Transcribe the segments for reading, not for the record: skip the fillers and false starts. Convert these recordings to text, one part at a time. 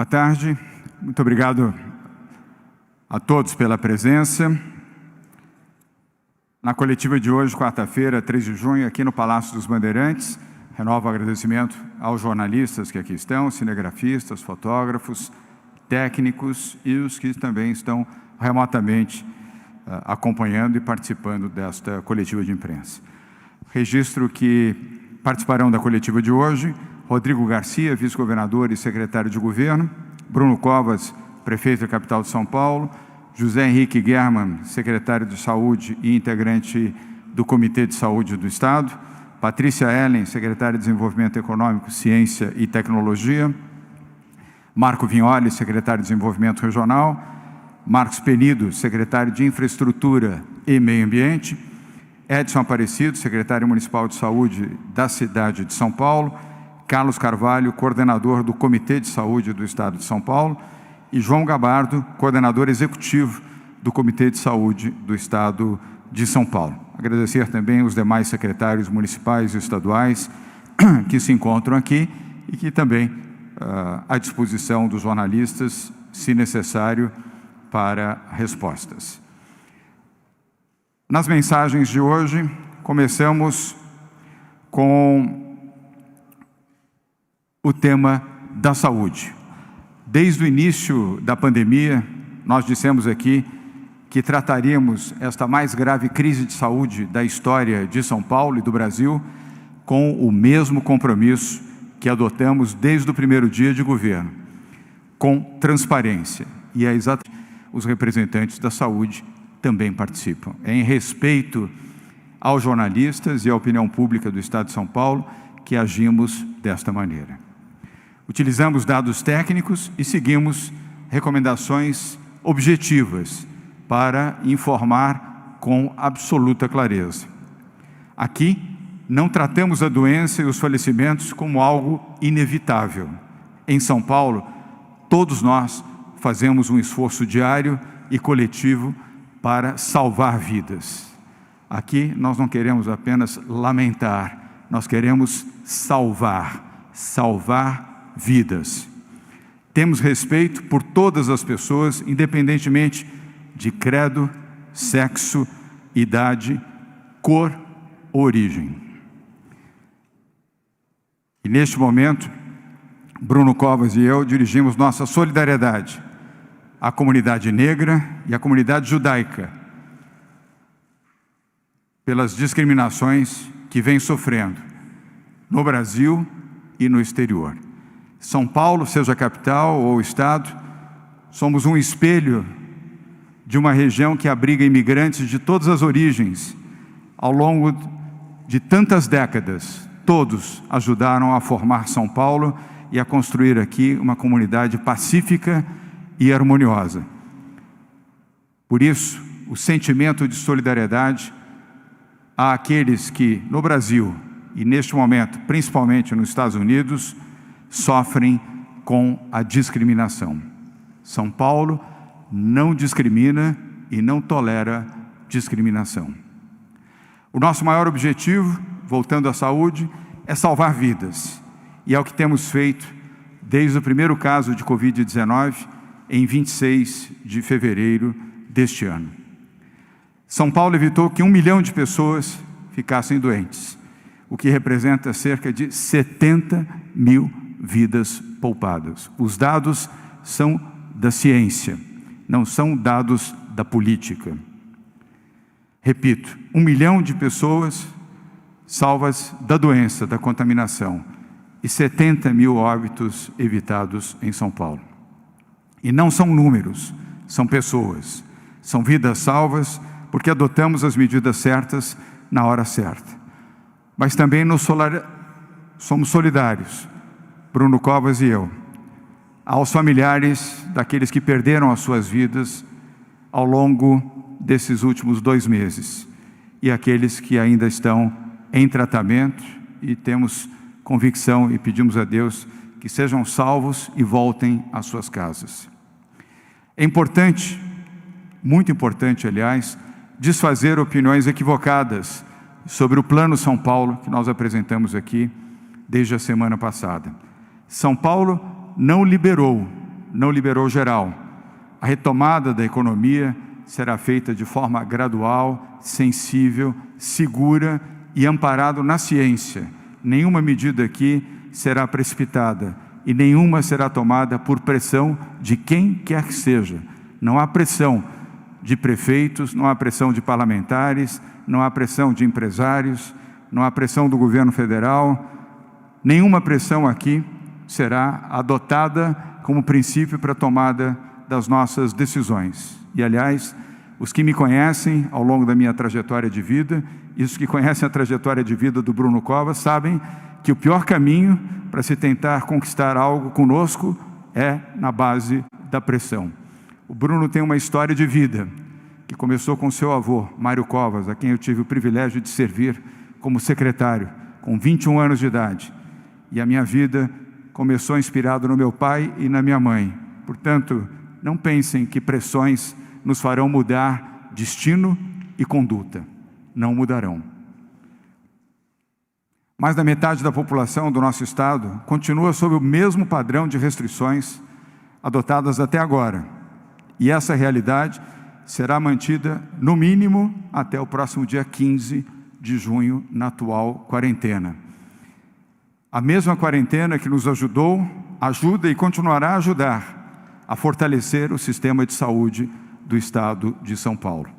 Boa tarde, muito obrigado a todos pela presença. Na coletiva de hoje, quarta-feira, 3 de junho, aqui no Palácio dos Bandeirantes, renovo o agradecimento aos jornalistas que aqui estão, cinegrafistas, fotógrafos, técnicos e os que também estão remotamente acompanhando e participando desta coletiva de imprensa. Registro que participarão da coletiva de hoje Rodrigo Garcia, vice-governador e secretário de governo, Bruno Covas, prefeito da capital de São Paulo, José Henrique German, secretário de saúde e integrante do Comitê de Saúde do Estado, Patrícia Ellen, secretária de Desenvolvimento Econômico, Ciência e Tecnologia, Marco Vignoli, secretário de Desenvolvimento Regional, Marcos Penido, secretário de Infraestrutura e Meio Ambiente, Edson Aparecido, secretário municipal de Saúde da cidade de São Paulo, Carlos Carvalho, coordenador do Comitê de Saúde do Estado de São Paulo, e João Gabardo, coordenador executivo do Comitê de Saúde do Estado de São Paulo. Agradecer também os demais secretários municipais e estaduais que se encontram aqui e que também à disposição dos jornalistas, se necessário, para respostas. Nas mensagens de hoje, começamos com o tema da saúde. Desde o início da pandemia, nós dissemos aqui que trataríamos esta mais grave crise de saúde da história de São Paulo e do Brasil com o mesmo compromisso que adotamos desde o primeiro dia de governo, com transparência. E é exatamente os representantes da saúde também participam. É em respeito aos jornalistas e à opinião pública do Estado de São Paulo que agimos desta maneira. Utilizamos dados técnicos e seguimos recomendações objetivas para informar com absoluta clareza. Aqui, não tratamos a doença e os falecimentos como algo inevitável. Em São Paulo, todos nós fazemos um esforço diário e coletivo para salvar vidas. Aqui, nós não queremos apenas lamentar, nós queremos salvar vidas. Temos respeito por todas as pessoas, independentemente de credo, sexo, idade, cor ou origem. E neste momento, Bruno Covas e eu dirigimos nossa solidariedade à comunidade negra e à comunidade judaica pelas discriminações que vem sofrendo no Brasil e no exterior. São Paulo, seja a capital ou o estado, somos um espelho de uma região que abriga imigrantes de todas as origens. Ao longo de tantas décadas, todos ajudaram a formar São Paulo e a construir aqui uma comunidade pacífica e harmoniosa. Por isso, o sentimento de solidariedade àqueles que, no Brasil e neste momento, principalmente nos Estados Unidos, sofrem com a discriminação. São Paulo não discrimina e não tolera discriminação. O nosso maior objetivo, voltando à saúde, é salvar vidas. E é o que temos feito desde o primeiro caso de Covid-19, em 26 de fevereiro deste ano. São Paulo evitou que 1 milhão de pessoas ficassem doentes, o que representa cerca de 70 mil vidas poupadas. Os dados são da ciência, não são dados da política. Repito, 1 milhão de pessoas salvas da doença, da contaminação, e 70 mil óbitos evitados em São Paulo. E não são números, são pessoas, são vidas salvas porque adotamos as medidas certas na hora certa. Mas também somos solidários, Bruno Covas e eu, aos familiares daqueles que perderam as suas vidas ao longo desses últimos 2 meses e aqueles que ainda estão em tratamento, e temos convicção e pedimos a Deus que sejam salvos e voltem às suas casas. É importante, muito importante, aliás, desfazer opiniões equivocadas sobre o Plano São Paulo que nós apresentamos aqui desde a semana passada. São Paulo não liberou não liberou geral. A retomada da economia será feita de forma gradual, sensível, segura e amparado na ciência. Nenhuma medida aqui será precipitada e nenhuma será tomada por pressão de quem quer que seja. Não há pressão de prefeitos, não há pressão de parlamentares, não há pressão de empresários, não há pressão do governo federal. Nenhuma pressão aqui será adotada como princípio para a tomada das nossas decisões. E, aliás, os que me conhecem ao longo da minha trajetória de vida, e os que conhecem a trajetória de vida do Bruno Covas, sabem que o pior caminho para se tentar conquistar algo conosco é na base da pressão. O Bruno tem uma história de vida que começou com seu avô, Mário Covas, a quem eu tive o privilégio de servir como secretário, com 21 anos de idade. E a minha vida começou inspirado no meu pai e na minha mãe. Portanto, não pensem que pressões nos farão mudar destino e conduta. Não mudarão. Mais da metade da população do nosso estado continua sob o mesmo padrão de restrições adotadas até agora. E essa realidade será mantida, no mínimo, até o próximo dia 15 de junho, na atual quarentena. A mesma quarentena que nos ajudou, ajuda e continuará a ajudar a fortalecer o sistema de saúde do estado de São Paulo.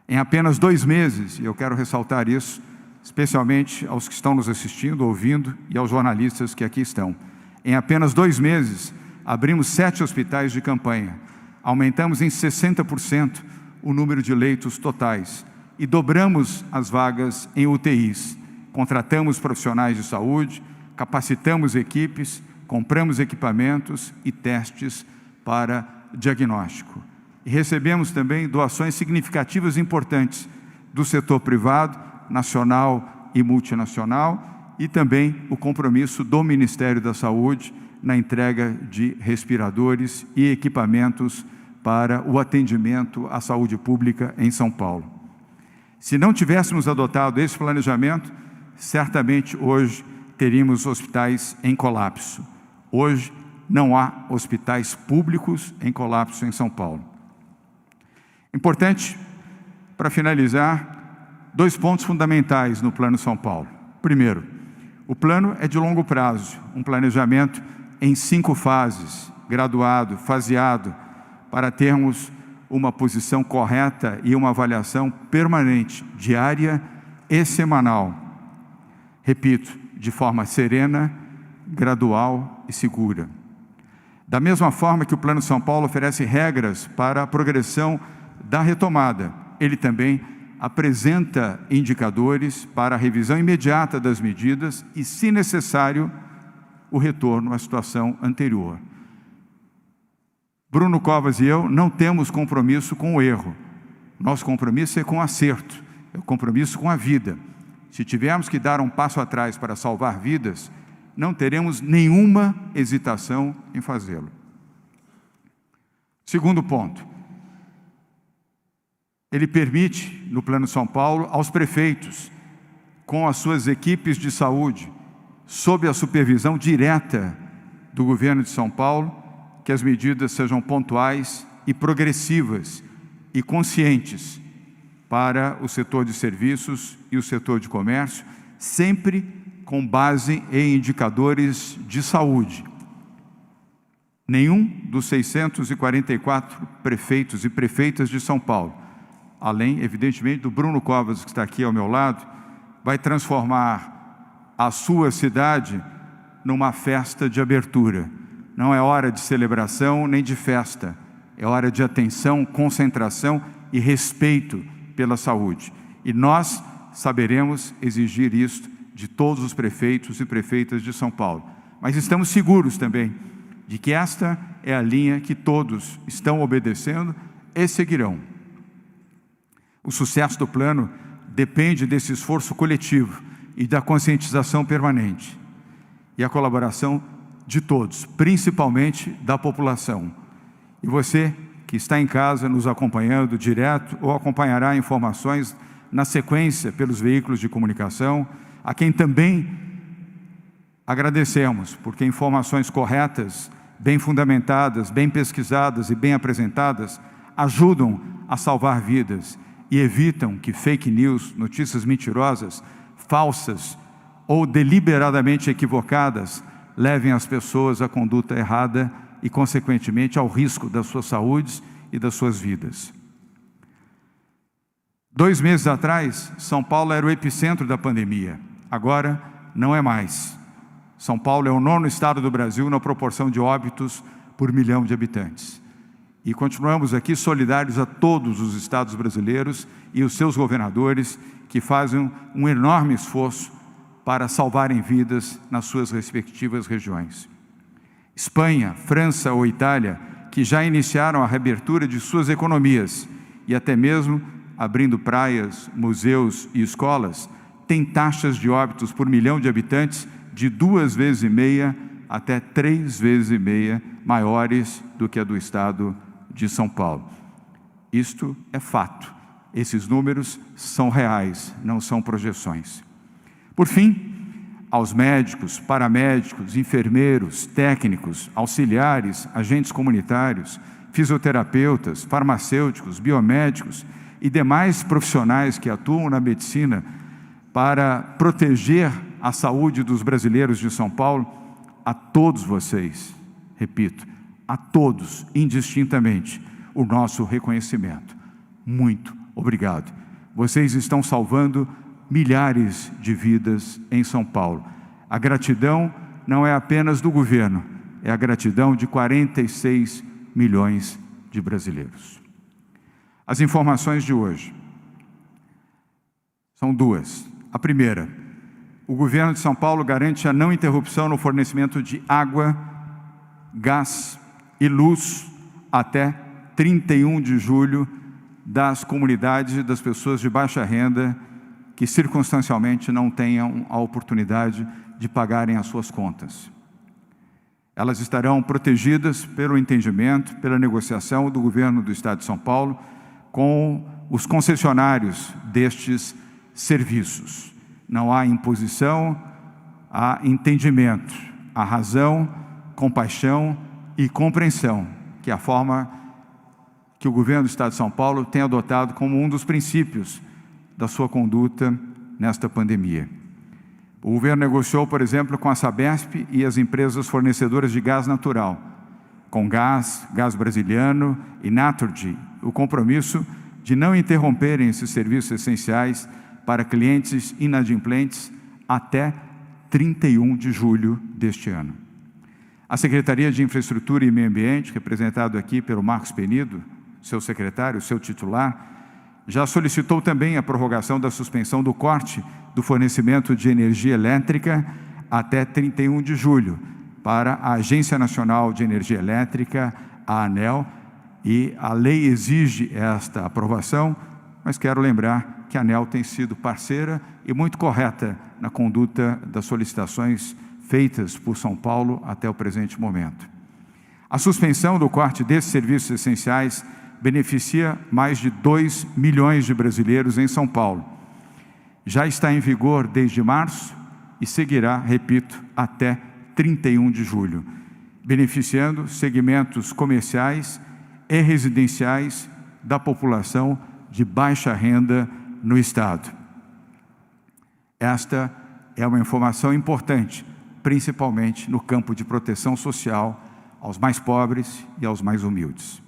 Em apenas 2 meses, e eu quero ressaltar isso, especialmente aos que estão nos assistindo, ouvindo, e aos jornalistas que aqui estão. Em apenas 2 meses, abrimos 7 hospitais de campanha, aumentamos em 60% o número de leitos totais e dobramos as vagas em UTIs. Contratamos profissionais de saúde, capacitamos equipes, compramos equipamentos e testes para diagnóstico. E recebemos também doações significativas e importantes do setor privado, nacional e multinacional, e também o compromisso do Ministério da Saúde na entrega de respiradores e equipamentos para o atendimento à saúde pública em São Paulo. Se não tivéssemos adotado esse planejamento, certamente hoje teríamos hospitais em colapso. Hoje não há hospitais públicos em colapso em São Paulo. Importante, para finalizar, 2 pontos fundamentais no Plano São Paulo. Primeiro, o plano é de longo prazo, um planejamento em 5 fases, graduado, faseado, para termos uma posição correta e uma avaliação permanente, diária e semanal. Repito, de forma serena, gradual e segura. Da mesma forma que o Plano São Paulo oferece regras para a progressão da retomada, ele também apresenta indicadores para a revisão imediata das medidas e, se necessário, o retorno à situação anterior. Bruno Covas e eu não temos compromisso com o erro. Nosso compromisso é com o acerto, é o compromisso com a vida. Se tivermos que dar um passo atrás para salvar vidas, não teremos nenhuma hesitação em fazê-lo. Segundo ponto, ele permite, no Plano São Paulo, aos prefeitos, com as suas equipes de saúde, sob a supervisão direta do governo de São Paulo, que as medidas sejam pontuais e progressivas e conscientes para o setor de serviços e o setor de comércio, sempre com base em indicadores de saúde. Nenhum dos 644 prefeitos e prefeitas de São Paulo, além, evidentemente, do Bruno Covas, que está aqui ao meu lado, vai transformar a sua cidade numa festa de abertura. Não é hora de celebração nem de festa, é hora de atenção, concentração e respeito pela saúde. E nós saberemos exigir isso de todos os prefeitos e prefeitas de São Paulo. Mas estamos seguros também de que esta é a linha que todos estão obedecendo e seguirão. O sucesso do plano depende desse esforço coletivo e da conscientização permanente. E a colaboração de todos, principalmente da população. E você que está em casa nos acompanhando direto ou acompanhará informações na sequência pelos veículos de comunicação, a quem também agradecemos, porque informações corretas bem fundamentadas, bem pesquisadas e bem apresentadas, ajudam a salvar vidas e evitam que fake news, notícias mentirosas, falsas ou deliberadamente equivocadas, levem as pessoas à conduta errada e, consequentemente, ao risco das suas saúdes e das suas vidas. 2 meses atrás, São Paulo era o epicentro da pandemia. Agora, não é mais. São Paulo é o 9º estado do Brasil na proporção de óbitos por milhão de habitantes. E continuamos aqui solidários a todos os estados brasileiros e os seus governadores que fazem um enorme esforço para salvarem vidas nas suas respectivas regiões. Espanha, França ou Itália, que já iniciaram a reabertura de suas economias e até mesmo abrindo praias, museus e escolas, têm taxas de óbitos por milhão de habitantes de 2,5 vezes até 3,5 vezes maiores do que a do estado de São Paulo. Isto é fato. Esses números são reais, não são projeções. Por fim, aos médicos, paramédicos, enfermeiros, técnicos, auxiliares, agentes comunitários, fisioterapeutas, farmacêuticos, biomédicos e demais profissionais que atuam na medicina para proteger a saúde dos brasileiros de São Paulo, a todos vocês, repito, a todos, indistintamente, o nosso reconhecimento. Muito obrigado. Vocês estão salvando milhares de vidas em São Paulo. A gratidão não é apenas do governo, é a gratidão de 46 milhões de brasileiros. As informações de hoje são 2. A primeira, o governo de São Paulo garante a não interrupção no fornecimento de água, gás e luz até 31 de julho das comunidades e das pessoas de baixa renda que circunstancialmente não tenham a oportunidade de pagarem as suas contas. Elas estarão protegidas pelo entendimento, pela negociação do governo do Estado de São Paulo com os concessionários destes serviços. Não há imposição, há entendimento, há razão, compaixão e compreensão, que é a forma que o governo do Estado de São Paulo tem adotado como um dos princípios da sua conduta nesta pandemia. O governo negociou, por exemplo, com a Sabesp e as empresas fornecedoras de gás natural, com Gás Brasiliano e Naturgy, o compromisso de não interromperem esses serviços essenciais para clientes inadimplentes até 31 de julho deste ano. A Secretaria de Infraestrutura e Meio Ambiente, representado aqui pelo Marcos Penido, seu secretário, seu titular, já solicitou também a prorrogação da suspensão do corte do fornecimento de energia elétrica até 31 de julho para a Agência Nacional de Energia Elétrica, a ANEEL, e a lei exige esta aprovação, mas quero lembrar que a ANEEL tem sido parceira e muito correta na conduta das solicitações feitas por São Paulo até o presente momento. A suspensão do corte desses serviços essenciais beneficia mais de 2 milhões de brasileiros em São Paulo. Já está em vigor desde março e seguirá, repito, até 31 de julho, beneficiando segmentos comerciais e residenciais da população de baixa renda no Estado. Esta é uma informação importante, principalmente no campo de proteção social aos mais pobres e aos mais humildes.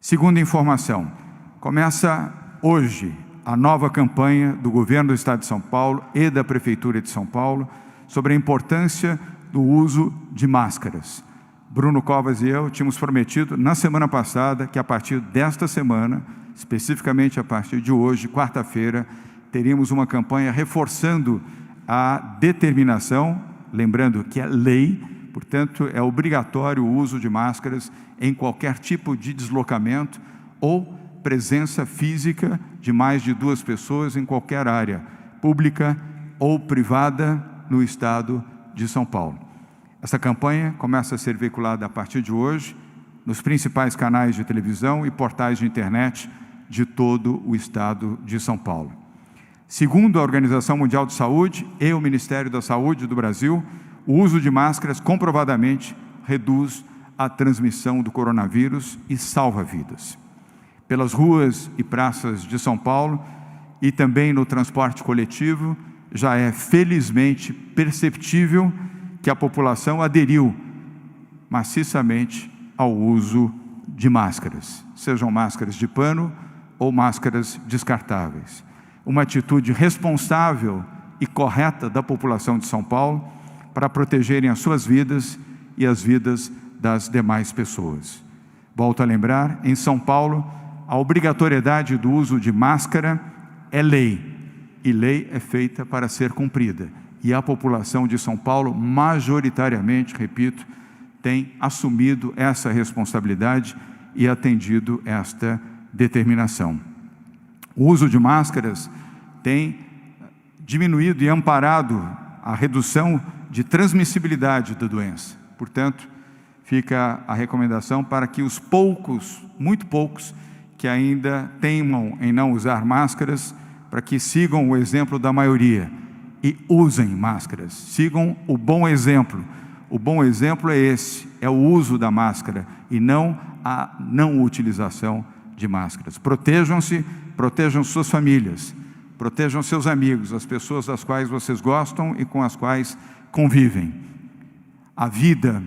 Segunda informação, começa hoje a nova campanha do governo do Estado de São Paulo e da Prefeitura de São Paulo sobre a importância do uso de máscaras. Bruno Covas e eu tínhamos prometido na semana passada que a partir desta semana, especificamente a partir de hoje, quarta-feira, teríamos uma campanha reforçando a determinação, lembrando que é lei, portanto é obrigatório o uso de máscaras em qualquer tipo de deslocamento ou presença física de mais de 2 pessoas em qualquer área, pública ou privada no Estado de São Paulo. Essa campanha começa a ser veiculada a partir de hoje nos principais canais de televisão e portais de internet de todo o Estado de São Paulo. Segundo a Organização Mundial de Saúde e o Ministério da Saúde do Brasil, o uso de máscaras comprovadamente reduz a transmissão do coronavírus e salva vidas. Pelas ruas e praças de São Paulo e também no transporte coletivo, já é felizmente perceptível que a população aderiu maciçamente ao uso de máscaras, sejam máscaras de pano ou máscaras descartáveis. Uma atitude responsável e correta da população de São Paulo para protegerem as suas vidas e as vidas das demais pessoas. Volto a lembrar, em São Paulo, a obrigatoriedade do uso de máscara é lei, e lei é feita para ser cumprida. E a população de São Paulo, majoritariamente, repito, tem assumido essa responsabilidade e atendido esta determinação. O uso de máscaras tem diminuído e amparado a redução de transmissibilidade da doença. Portanto, fica a recomendação para que os poucos, muito poucos, que ainda teimam em não usar máscaras, para que sigam o exemplo da maioria e usem máscaras, sigam o bom exemplo. O bom exemplo é esse, é o uso da máscara e não a não utilização de máscaras. Protejam-se, protejam suas famílias, protejam seus amigos, as pessoas das quais vocês gostam e com as quais convivem. A vida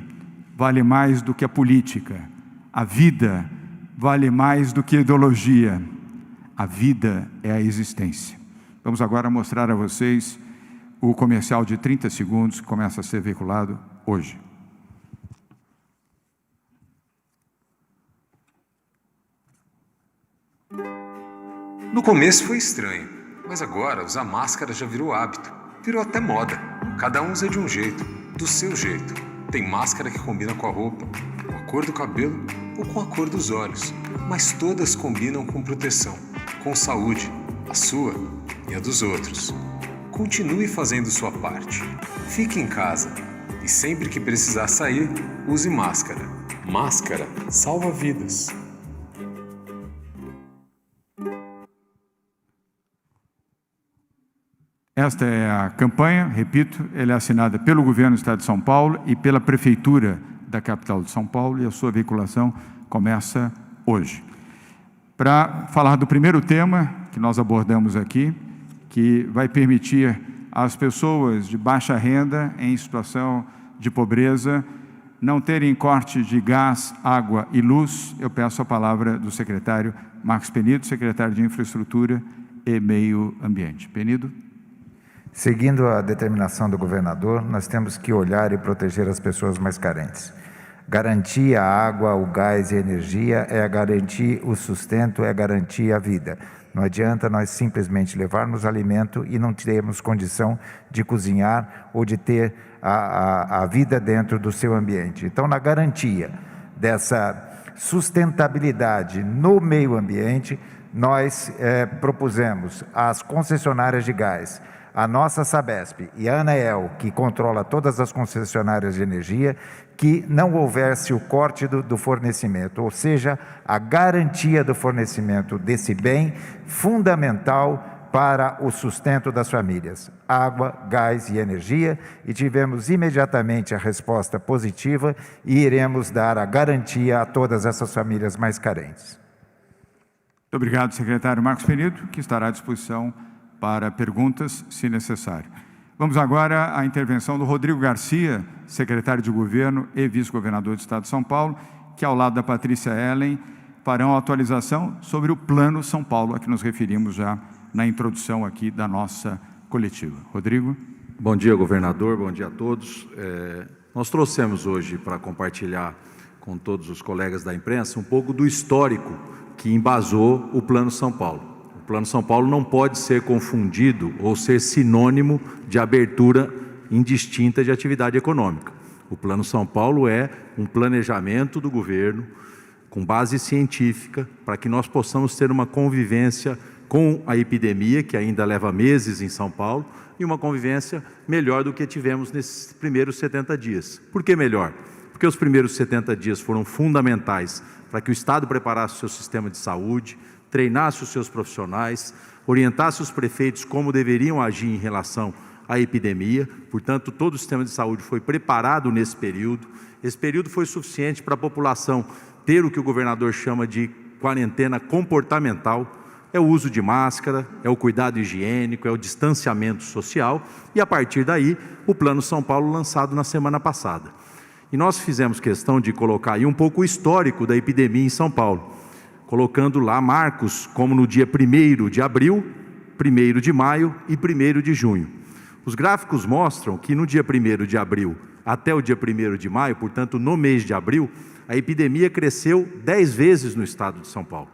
vale mais do que a política, a vida vale mais do que a ideologia, a vida é a existência. Vamos agora mostrar a vocês o comercial de 30 segundos que começa a ser veiculado hoje. No começo foi estranho, mas agora usar máscara já virou hábito, virou até moda. Cada um usa de um jeito, do seu jeito. Tem máscara que combina com a roupa, com a cor do cabelo ou com a cor dos olhos, mas todas combinam com proteção, com saúde, a sua e a dos outros. Continue fazendo sua parte. Fique em casa e sempre que precisar sair, use máscara. Máscara salva vidas. Esta é a campanha, repito, ela é assinada pelo Governo do Estado de São Paulo e pela Prefeitura da capital de São Paulo, e a sua veiculação começa hoje. Para falar do primeiro tema que nós abordamos aqui, que vai permitir às pessoas de baixa renda em situação de pobreza não terem corte de gás, água e luz, eu peço a palavra do secretário Marcos Penido, secretário de Infraestrutura e Meio Ambiente. Penido. Seguindo a determinação do governador, nós temos que olhar e proteger as pessoas mais carentes. Garantir a água, o gás e a energia é garantir o sustento, é garantir a vida. Não adianta nós simplesmente levarmos alimento e não termos condição de cozinhar ou de ter a vida dentro do seu ambiente. Então, na garantia dessa sustentabilidade no meio ambiente, nós propusemos às concessionárias de gás, a nossa Sabesp e a Anael, que controla todas as concessionárias de energia, que não houvesse o corte do fornecimento, ou seja, a garantia do fornecimento desse bem fundamental para o sustento das famílias, água, gás e energia, e tivemos imediatamente a resposta positiva e iremos dar a garantia a todas essas famílias mais carentes. Muito obrigado, secretário Marcos Penido, que estará à disposição para perguntas, se necessário. Vamos agora à intervenção do Rodrigo Garcia, secretário de Governo e vice-governador do Estado de São Paulo, que ao lado da Patrícia Ellen farão a atualização sobre o Plano São Paulo, a que nos referimos já na introdução aqui da nossa coletiva. Rodrigo. Bom dia, governador, bom dia a todos. Nós trouxemos hoje para compartilhar com todos os colegas da imprensa um pouco do histórico que embasou o Plano São Paulo. O Plano São Paulo não pode ser confundido ou ser sinônimo de abertura indistinta de atividade econômica. O Plano São Paulo é um planejamento do governo com base científica para que nós possamos ter uma convivência com a epidemia, que ainda leva meses em São Paulo, e uma convivência melhor do que tivemos nesses primeiros 70 dias. Por que melhor? Porque os primeiros 70 dias foram fundamentais para que o Estado preparasse o seu sistema de saúde, treinasse os seus profissionais, orientasse os prefeitos como deveriam agir em relação a epidemia, portanto, todo o sistema de saúde foi preparado nesse período. Esse período foi suficiente para a população ter o que o governador chama de quarentena comportamental. É o uso de máscara, é o cuidado higiênico, é o distanciamento social, e a partir daí, o Plano São Paulo lançado na semana passada. E nós fizemos questão de colocar aí um pouco o histórico da epidemia em São Paulo, colocando lá marcos como no dia 1º de abril, 1º de maio e 1º de junho. Os gráficos mostram que no dia 1º de abril até o dia 1º de maio, portanto no mês de abril, a epidemia cresceu 10 vezes no estado de São Paulo.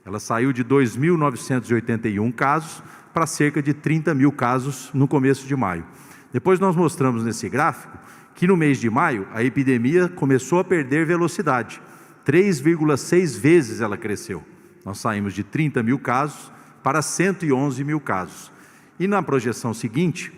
Ela saiu de 2.981 casos para cerca de 30 mil casos no começo de maio. Depois nós mostramos nesse gráfico que no mês de maio a epidemia começou a perder velocidade. 3,6 vezes ela cresceu. Nós saímos de 30 mil casos para 111 mil casos. E na projeção seguinte,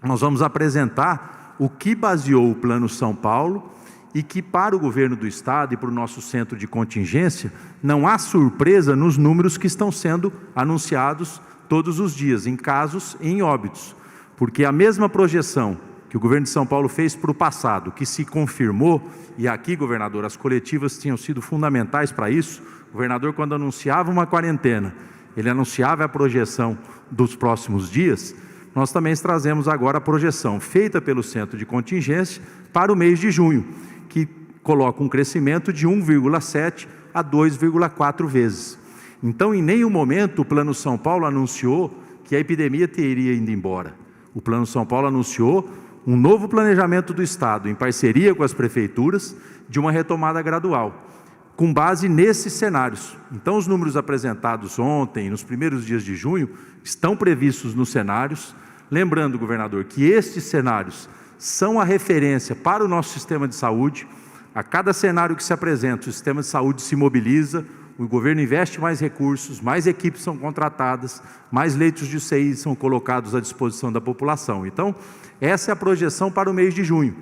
nós vamos apresentar o que baseou o Plano São Paulo e que para o governo do estado e para o nosso centro de contingência, não há surpresa nos números que estão sendo anunciados todos os dias, em casos e em óbitos. Porque a mesma projeção que o governo de São Paulo fez para o passado, que se confirmou, e aqui, governador, as coletivas tinham sido fundamentais para isso. O governador, quando anunciava uma quarentena, ele anunciava a projeção dos próximos dias. Nós também trazemos agora a projeção feita pelo centro de contingência para o mês de junho, que coloca um crescimento de 1,7 a 2,4 vezes. Então, em nenhum momento o Plano São Paulo anunciou que a epidemia teria ido embora. O Plano São Paulo anunciou um novo planejamento do Estado, em parceria com as prefeituras, de uma retomada gradual, com base nesses cenários. Então, os números apresentados ontem, nos primeiros dias de junho, estão previstos nos cenários. Lembrando, governador, que estes cenários são a referência para o nosso sistema de saúde. A cada cenário que se apresenta, o sistema de saúde se mobiliza, o governo investe mais recursos, mais equipes são contratadas, mais leitos de UTI são colocados à disposição da população. Então, essa é a projeção para o mês de junho,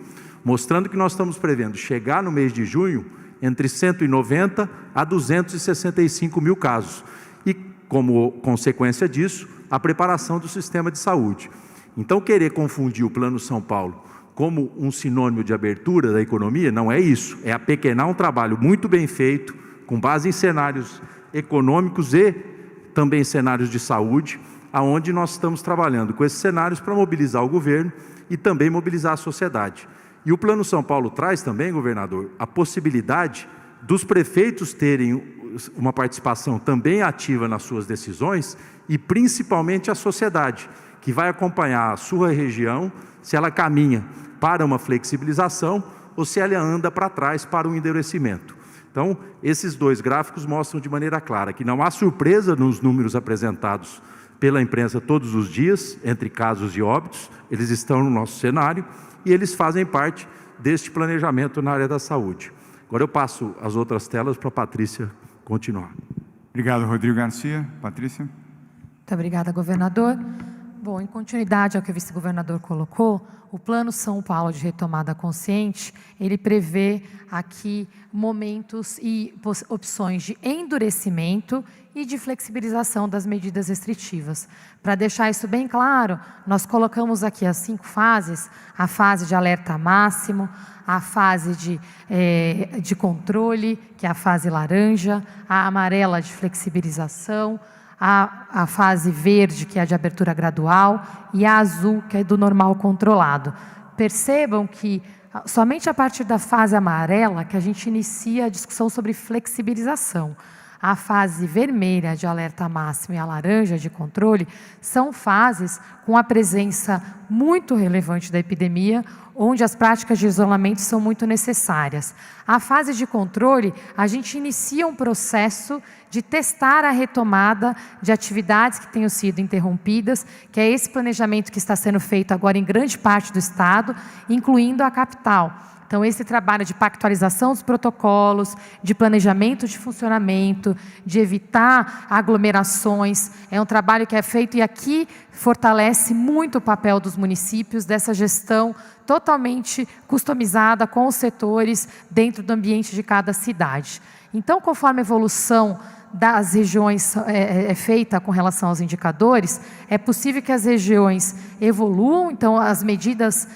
mostrando que nós estamos prevendo chegar no mês de junho entre 190 a 265 mil casos. E, como consequência disso, a preparação do sistema de saúde. Então, querer confundir o Plano São Paulo como um sinônimo de abertura da economia, não é isso. É apequenar um trabalho muito bem feito, com base em cenários econômicos e também cenários de saúde, aonde nós estamos trabalhando com esses cenários para mobilizar o governo e também mobilizar a sociedade. E o Plano São Paulo traz também, governador, a possibilidade dos prefeitos terem uma participação também ativa nas suas decisões e principalmente a sociedade, que vai acompanhar a sua região, se ela caminha para uma flexibilização ou se ela anda para trás para um endurecimento. Então, esses dois gráficos mostram de maneira clara que não há surpresa nos números apresentados pela imprensa todos os dias, entre casos e óbitos, eles estão no nosso cenário e eles fazem parte deste planejamento na área da saúde. Agora eu passo as outras telas para a Patrícia continuar. Obrigado, Rodrigo Garcia. Patrícia. Muito obrigada, governador. Bom, em continuidade ao que o vice-governador colocou, o Plano São Paulo de Retomada Consciente, ele prevê aqui momentos e opções de endurecimento e de flexibilização das medidas restritivas. Para deixar isso bem claro, nós colocamos aqui as 5 fases: a fase de alerta máximo, a fase de controle, que é a fase laranja, a amarela de flexibilização, a fase verde, que é a de abertura gradual, e a azul, que é do normal controlado. Percebam que somente a partir da fase amarela que a gente inicia a discussão sobre flexibilização. A fase vermelha de alerta máximo e a laranja de controle são fases com a presença muito relevante da epidemia, onde as práticas de isolamento são muito necessárias. A fase de controle, a gente inicia um processo de testar a retomada de atividades que tenham sido interrompidas, que é esse planejamento que está sendo feito agora em grande parte do estado, incluindo a capital. Então, esse trabalho de pactualização dos protocolos, de planejamento de funcionamento, de evitar aglomerações, é um trabalho que é feito e aqui fortalece muito o papel dos municípios, dessa gestão totalmente customizada com os setores dentro do ambiente de cada cidade. Então, conforme a evolução das regiões é feita com relação aos indicadores, é possível que as regiões evoluam, então as medidas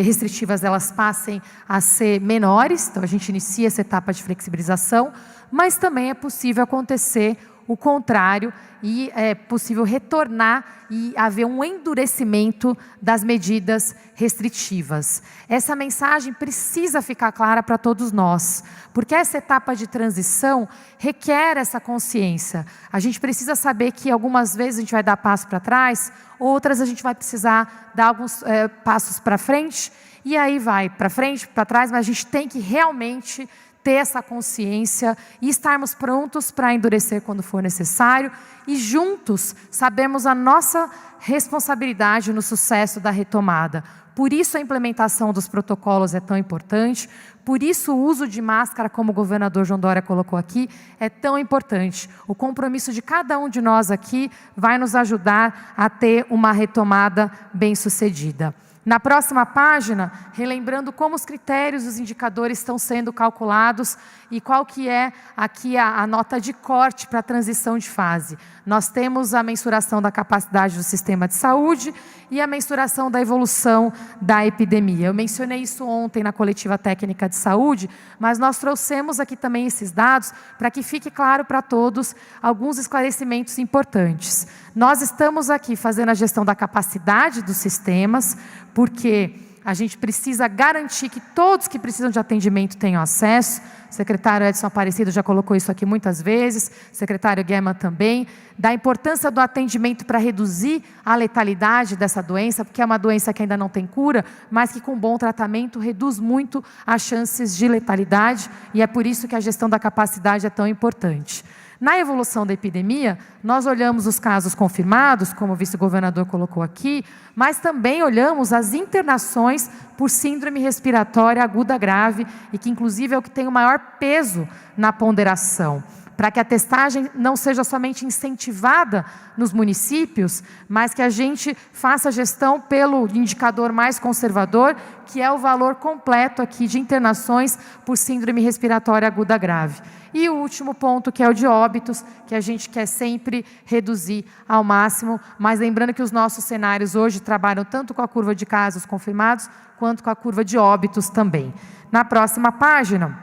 restritivas elas passem a ser menores, então a gente inicia essa etapa de flexibilização, mas também é possível acontecer o contrário e é possível retornar e haver um endurecimento das medidas restritivas. Essa mensagem precisa ficar clara para todos nós, porque essa etapa de transição requer essa consciência. A gente precisa saber que algumas vezes a gente vai dar passo para trás, outras a gente vai precisar dar alguns passos para frente, e aí vai para frente, para trás, mas a gente tem que realmente ter essa consciência e estarmos prontos para endurecer quando for necessário e juntos sabemos a nossa responsabilidade no sucesso da retomada. Por isso a implementação dos protocolos é tão importante, por isso o uso de máscara, como o governador João Dória colocou aqui, é tão importante. O compromisso de cada um de nós aqui vai nos ajudar a ter uma retomada bem-sucedida. Na próxima página, relembrando como os critérios, os indicadores estão sendo calculados e qual que é aqui a nota de corte para a transição de fase. Nós temos a mensuração da capacidade do sistema de saúde e a mensuração da evolução da epidemia. Eu mencionei isso ontem na coletiva técnica de saúde, mas nós trouxemos aqui também esses dados para que fique claro para todos alguns esclarecimentos importantes. Nós estamos aqui fazendo a gestão da capacidade dos sistemas, porque a gente precisa garantir que todos que precisam de atendimento tenham acesso. O secretário Edson Aparecido já colocou isso aqui muitas vezes, o secretário Guerra também, da importância do atendimento para reduzir a letalidade dessa doença, porque é uma doença que ainda não tem cura, mas que com bom tratamento reduz muito as chances de letalidade, e é por isso que a gestão da capacidade é tão importante. Na evolução da epidemia, nós olhamos os casos confirmados, como o vice-governador colocou aqui, mas também olhamos as internações por síndrome respiratória aguda grave, e que inclusive é o que tem o maior peso na ponderação, para que a testagem não seja somente incentivada nos municípios, mas que a gente faça a gestão pelo indicador mais conservador, que é o valor completo aqui de internações por síndrome respiratória aguda grave. E o último ponto, que é o de óbitos, que a gente quer sempre reduzir ao máximo, mas lembrando que os nossos cenários hoje trabalham tanto com a curva de casos confirmados, quanto com a curva de óbitos também. Na próxima página,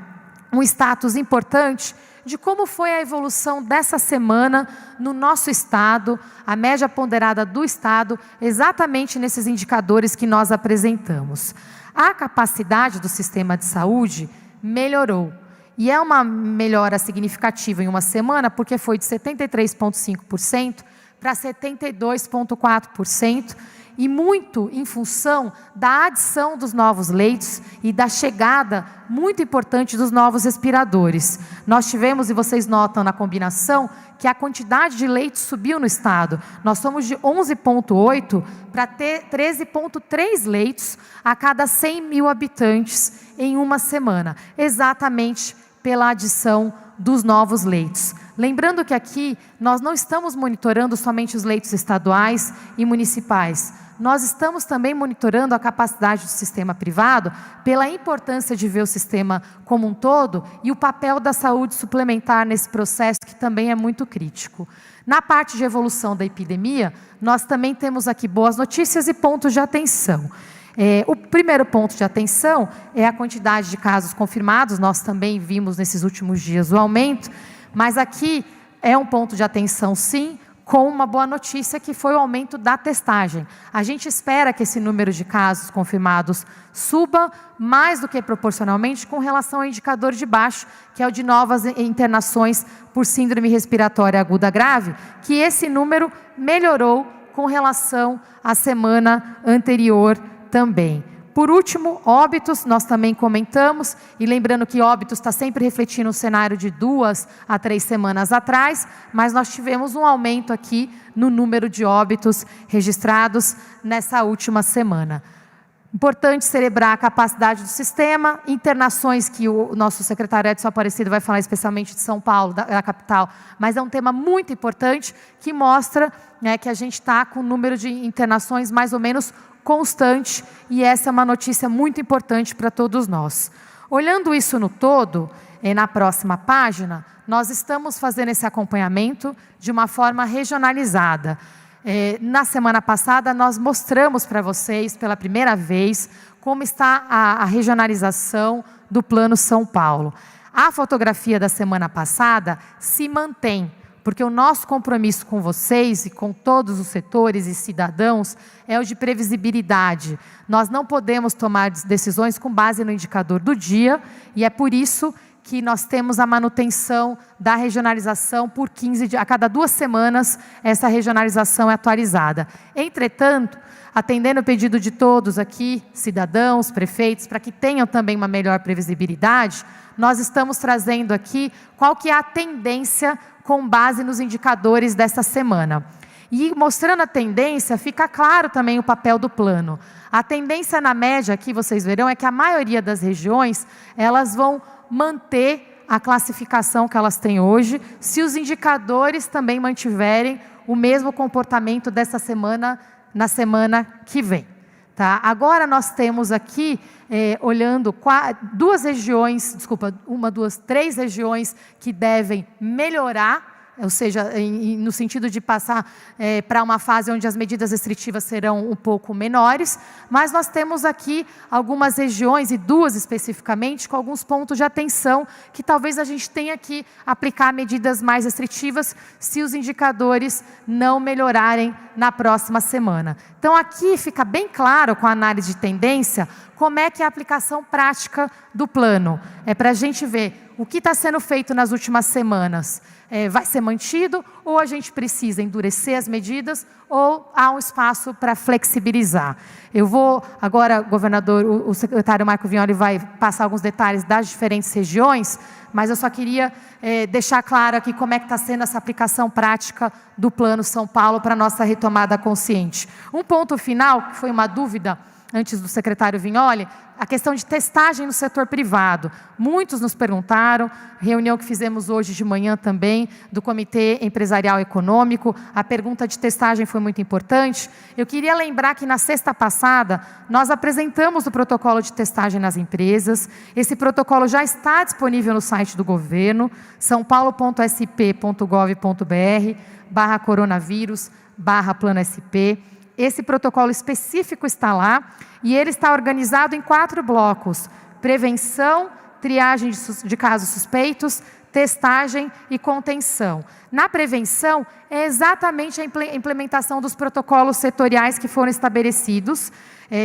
um status importante de como foi a evolução dessa semana no nosso estado, a média ponderada do estado, exatamente nesses indicadores que nós apresentamos. A capacidade do sistema de saúde melhorou. E é uma melhora significativa em uma semana, porque foi de 73,5% para 72,4%, e muito em função da adição dos novos leitos e da chegada muito importante dos novos respiradores. Nós tivemos, e vocês notam na combinação, que a quantidade de leitos subiu no estado. Nós somos de 11,8 para ter 13,3 leitos a cada 100 mil habitantes em uma semana, exatamente pela adição dos novos leitos. Lembrando que aqui nós não estamos monitorando somente os leitos estaduais e municipais. Nós estamos também monitorando a capacidade do sistema privado pela importância de ver o sistema como um todo e o papel da saúde suplementar nesse processo, que também é muito crítico. Na parte de evolução da epidemia, nós também temos aqui boas notícias e pontos de atenção. O primeiro ponto de atenção é a quantidade de casos confirmados. Nós também vimos nesses últimos dias o aumento, mas aqui é um ponto de atenção sim, com uma boa notícia, que foi o aumento da testagem. A gente espera que esse número de casos confirmados suba mais do que proporcionalmente com relação ao indicador de baixo, que é o de novas internações por síndrome respiratória aguda grave, que esse número melhorou com relação à semana anterior também. Por último, óbitos, nós também comentamos, e lembrando que óbitos está sempre refletindo o cenário de 2 a 3 semanas atrás, mas nós tivemos um aumento aqui no número de óbitos registrados nessa última semana. Importante celebrar a capacidade do sistema, internações que o nosso secretário Edson Aparecido vai falar especialmente de São Paulo, da capital, mas é um tema muito importante que mostra, né, que a gente está com o número de internações mais ou menos constante, e essa é uma notícia muito importante para todos nós. Olhando isso no todo, na próxima página, nós estamos fazendo esse acompanhamento de uma forma regionalizada. Na semana passada, nós mostramos para vocês, pela primeira vez, como está a regionalização do Plano São Paulo. A fotografia da semana passada se mantém, porque o nosso compromisso com vocês e com todos os setores e cidadãos é o de previsibilidade. Nós não podemos tomar decisões com base no indicador do dia, e é por isso que nós temos a manutenção da regionalização por 15 dias. A cada 2 semanas, essa regionalização é atualizada. Entretanto, atendendo o pedido de todos aqui, cidadãos, prefeitos, para que tenham também uma melhor previsibilidade, nós estamos trazendo aqui qual que é a tendência com base nos indicadores desta semana. E mostrando a tendência, fica claro também o papel do plano. A tendência na média, aqui vocês verão, é que a maioria das regiões, elas vão manter a classificação que elas têm hoje, se os indicadores também mantiverem o mesmo comportamento dessa semana, na semana que vem. Tá? Agora nós temos aqui, olhando 3 regiões que devem melhorar, ou seja, no sentido de passar para uma fase onde as medidas restritivas serão um pouco menores, mas nós temos aqui algumas regiões, e 2 especificamente, com alguns pontos de atenção, que talvez a gente tenha que aplicar medidas mais restritivas se os indicadores não melhorarem na próxima semana. Então aqui fica bem claro, com a análise de tendência, como é que é a aplicação prática do plano. É para a gente ver o que está sendo feito nas últimas semanas. Vai ser mantido, ou a gente precisa endurecer as medidas, ou há um espaço para flexibilizar. Eu vou, agora, governador, o secretário Marco Vignoli vai passar alguns detalhes das diferentes regiões, mas eu só queria deixar claro aqui como é que está sendo essa aplicação prática do Plano São Paulo para a nossa retomada consciente. Um ponto final, que foi uma dúvida antes do secretário Vignoli, a questão de testagem no setor privado. Muitos nos perguntaram, reunião que fizemos hoje de manhã também, do Comitê Empresarial Econômico, a pergunta de testagem foi muito importante. Eu queria lembrar que na sexta passada, nós apresentamos o protocolo de testagem nas empresas. Esse protocolo já está disponível no site do governo, saopaulo.sp.gov.br/coronavírus/plano-sp. Esse protocolo específico está lá e ele está organizado em 4 blocos: prevenção, triagem de casos suspeitos, testagem e contenção. Na prevenção, é exatamente a implementação dos protocolos setoriais que foram estabelecidos,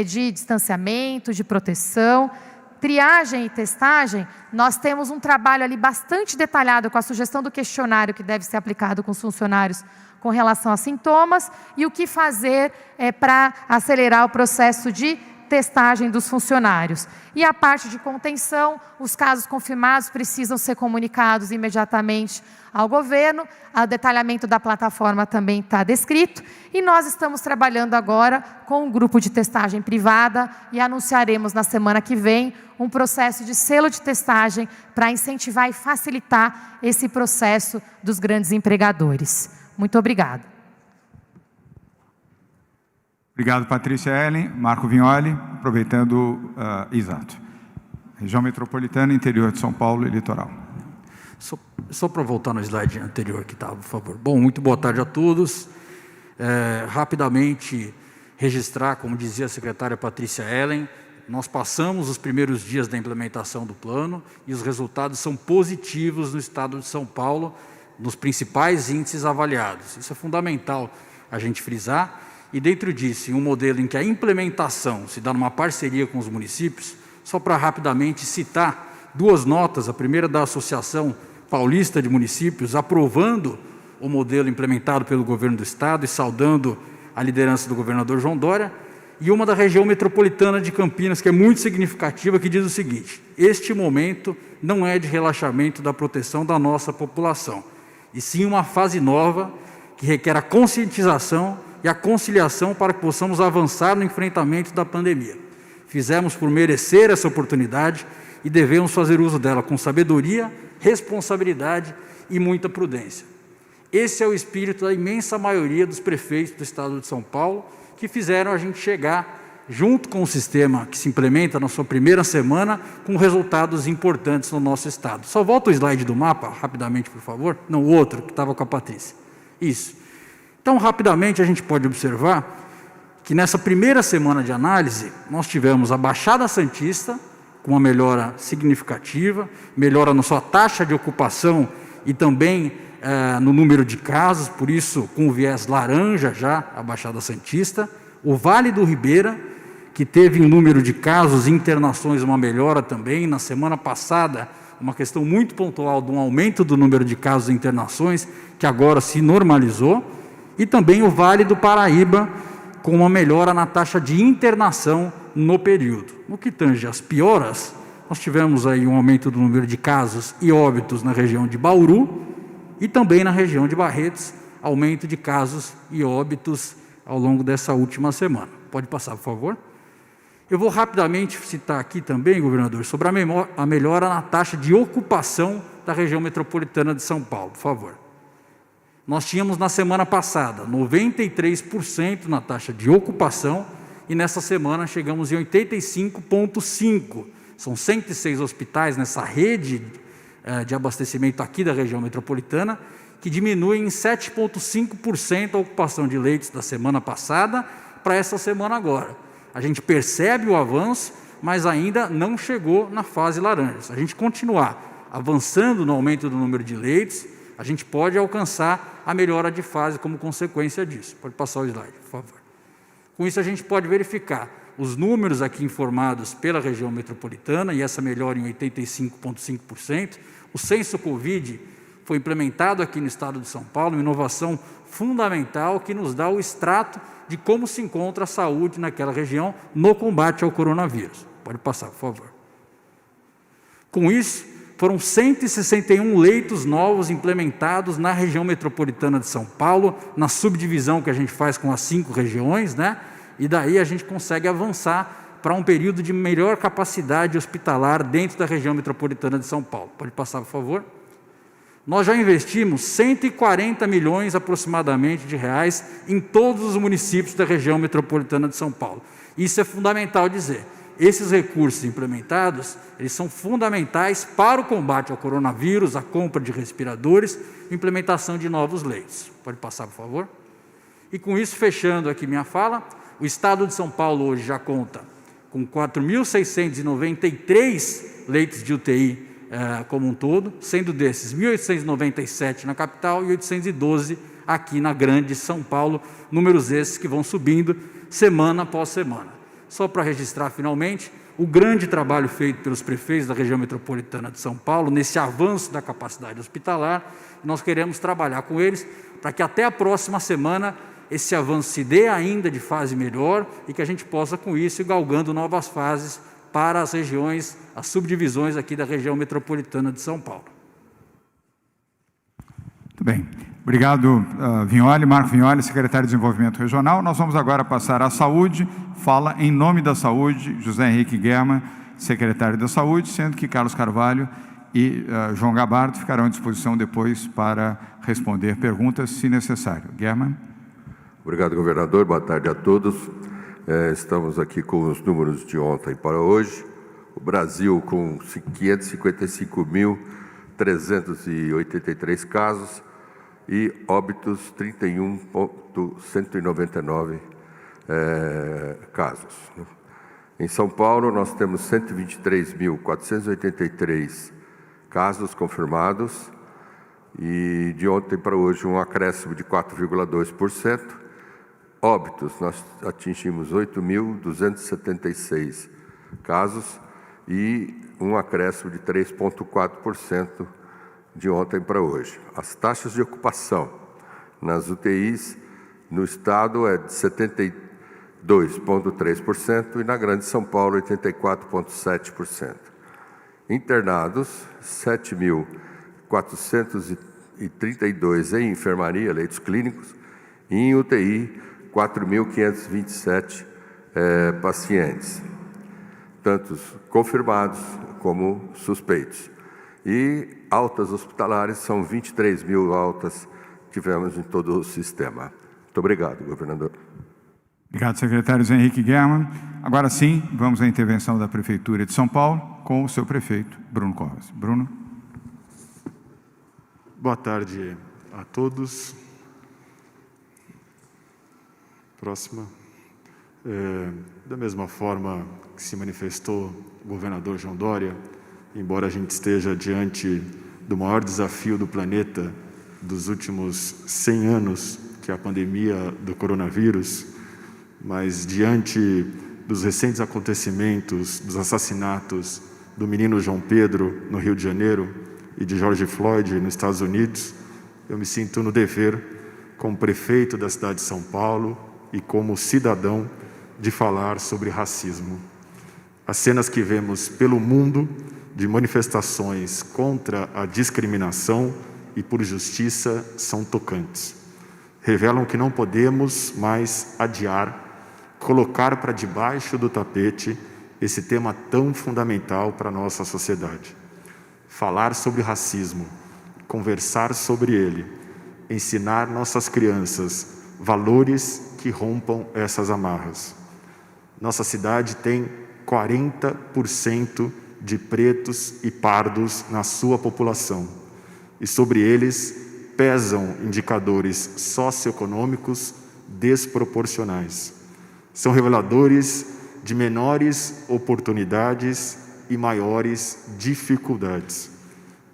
de distanciamento, de proteção. Triagem e testagem, nós temos um trabalho ali bastante detalhado com a sugestão do questionário que deve ser aplicado com os funcionários com relação a sintomas e o que fazer para acelerar o processo de testagem dos funcionários. E a parte de contenção, os casos confirmados precisam ser comunicados imediatamente ao governo, o detalhamento da plataforma também está descrito, e nós estamos trabalhando agora com um grupo de testagem privada e anunciaremos na semana que vem um processo de selo de testagem para incentivar e facilitar esse processo dos grandes empregadores. Muito obrigada. Obrigado, Patrícia Ellen. Marco Vignoli, aproveitando, exato. Região metropolitana, interior de São Paulo e litoral. Só para voltar no slide anterior que estava, por favor. Bom, muito boa tarde a todos. Rapidamente registrar, como dizia a secretária Patrícia Ellen, nós passamos os primeiros dias da implementação do plano e os resultados são positivos no estado de São Paulo, nos principais índices avaliados. Isso é fundamental a gente frisar. E dentro disso, em um modelo em que a implementação se dá numa parceria com os municípios, só para rapidamente citar 2 notas, a primeira da Associação Paulista de Municípios, aprovando o modelo implementado pelo governo do estado e saudando a liderança do governador João Dória, e uma da região metropolitana de Campinas, que é muito significativa, que diz o seguinte: este momento não é de relaxamento da proteção da nossa população, e sim uma fase nova que requer a conscientização e a conciliação para que possamos avançar no enfrentamento da pandemia. Fizemos por merecer essa oportunidade e devemos fazer uso dela com sabedoria, responsabilidade e muita prudência. Esse é o espírito da imensa maioria dos prefeitos do estado de São Paulo, que fizeram a gente chegar junto com o sistema que se implementa na sua primeira semana, com resultados importantes no nosso estado. Só volta o slide do mapa, rapidamente, por favor. Não, o outro, que estava com a Patrícia. Isso. Então, rapidamente, a gente pode observar que nessa primeira semana de análise, nós tivemos a Baixada Santista, com uma melhora significativa, melhora na sua taxa de ocupação e também no número de casos, por isso, com o viés laranja já, a Baixada Santista. O Vale do Ribeira, que teve em número de casos e internações uma melhora também. Na semana passada, uma questão muito pontual de um aumento do número de casos e internações, que agora se normalizou. E também o Vale do Paraíba, com uma melhora na taxa de internação no período. No que tange às pioras, nós tivemos aí um aumento do número de casos e óbitos na região de Bauru e também na região de Barretos, aumento de casos e óbitos ao longo dessa última semana. Pode passar, por favor. Eu vou rapidamente citar aqui também, governador, sobre a melhora na taxa de ocupação da região metropolitana de São Paulo, por favor. Nós tínhamos na semana passada 93% na taxa de ocupação e nessa semana chegamos em 85,5%. São 106 hospitais nessa rede de abastecimento aqui da região metropolitana, que diminuem em 7,5% a ocupação de leitos da semana passada para essa semana agora. A gente percebe o avanço, mas ainda não chegou na fase laranja. Se a gente continuar avançando no aumento do número de leitos, a gente pode alcançar a melhora de fase como consequência disso. Pode passar o slide, por favor. Com isso, a gente pode verificar os números aqui informados pela região metropolitana, e essa melhora em 85,5%. O censo Covid foi implementado aqui no estado de São Paulo, uma inovação fundamental que nos dá o extrato de como se encontra a saúde naquela região no combate ao coronavírus. Pode passar, por favor. Com isso, foram 161 leitos novos implementados na região metropolitana de São Paulo, na subdivisão que a gente faz com as 5 regiões, né? E daí a gente consegue avançar para um período de melhor capacidade hospitalar dentro da região metropolitana de São Paulo. Pode passar, por favor. Nós já investimos 140 milhões aproximadamente de reais em todos os municípios da região metropolitana de São Paulo. Isso é fundamental dizer. Esses recursos implementados, eles são fundamentais para o combate ao coronavírus, a compra de respiradores, implementação de novos leitos. Pode passar, por favor. E com isso, fechando aqui minha fala, o estado de São Paulo hoje já conta com 4.693 leitos de UTI como um todo, sendo desses 1.897 na capital e 812 aqui na grande São Paulo, números esses que vão subindo semana após semana. Só para registrar finalmente o grande trabalho feito pelos prefeitos da região metropolitana de São Paulo, nesse avanço da capacidade hospitalar, nós queremos trabalhar com eles para que até a próxima semana esse avanço se dê ainda de fase melhor e que a gente possa com isso ir galgando novas fases para as regiões, as subdivisões aqui da região metropolitana de São Paulo. Muito bem. Obrigado, Vignoli, Marco Vignoli, secretário de Desenvolvimento Regional. Nós vamos agora passar à saúde. Fala em nome da saúde, José Henrique Guerra, secretário da Saúde, sendo que Carlos Carvalho e João Gabardo ficarão à disposição depois para responder perguntas, se necessário. Guerra. Obrigado, governador. Boa tarde a todos. Estamos aqui com os números de ontem para hoje. O Brasil com 555.383 casos e óbitos 31.199 casos. Em São Paulo, nós temos 123.483 casos confirmados e de ontem para hoje um acréscimo de 4,2%. Óbitos, nós atingimos 8.276 casos e um acréscimo de 3,4% de ontem para hoje. As taxas de ocupação nas UTIs no estado é de 72,3% e na Grande São Paulo 84,7%. Internados, 7.432 em enfermaria, leitos clínicos, e em UTI 4.527 pacientes, tantos confirmados como suspeitos. E altas hospitalares, são 23.000 altas tivemos em todo o sistema. Muito obrigado, governador. Obrigado, secretário Zé Henrique Germann. Agora sim, vamos à intervenção da Prefeitura de São Paulo com o seu prefeito, Bruno Covas. Bruno. Boa tarde a todos. Próxima. Da mesma forma que se manifestou o governador João Dória, embora a gente esteja diante do maior desafio do planeta dos últimos 100 anos, que é a pandemia do coronavírus, mas diante dos recentes acontecimentos, dos assassinatos do menino João Pedro, no Rio de Janeiro, e de George Floyd, nos Estados Unidos, eu me sinto no dever, como prefeito da cidade de São Paulo e como cidadão, de falar sobre racismo. As cenas que vemos pelo mundo de manifestações contra a discriminação e por justiça são tocantes. Revelam que não podemos mais adiar, colocar para debaixo do tapete esse tema tão fundamental para a nossa sociedade. Falar sobre racismo, conversar sobre ele, ensinar nossas crianças valores que rompam essas amarras. Nossa cidade tem 40% de pretos e pardos na sua população, e sobre eles pesam indicadores socioeconômicos desproporcionais. São reveladores de menores oportunidades e maiores dificuldades.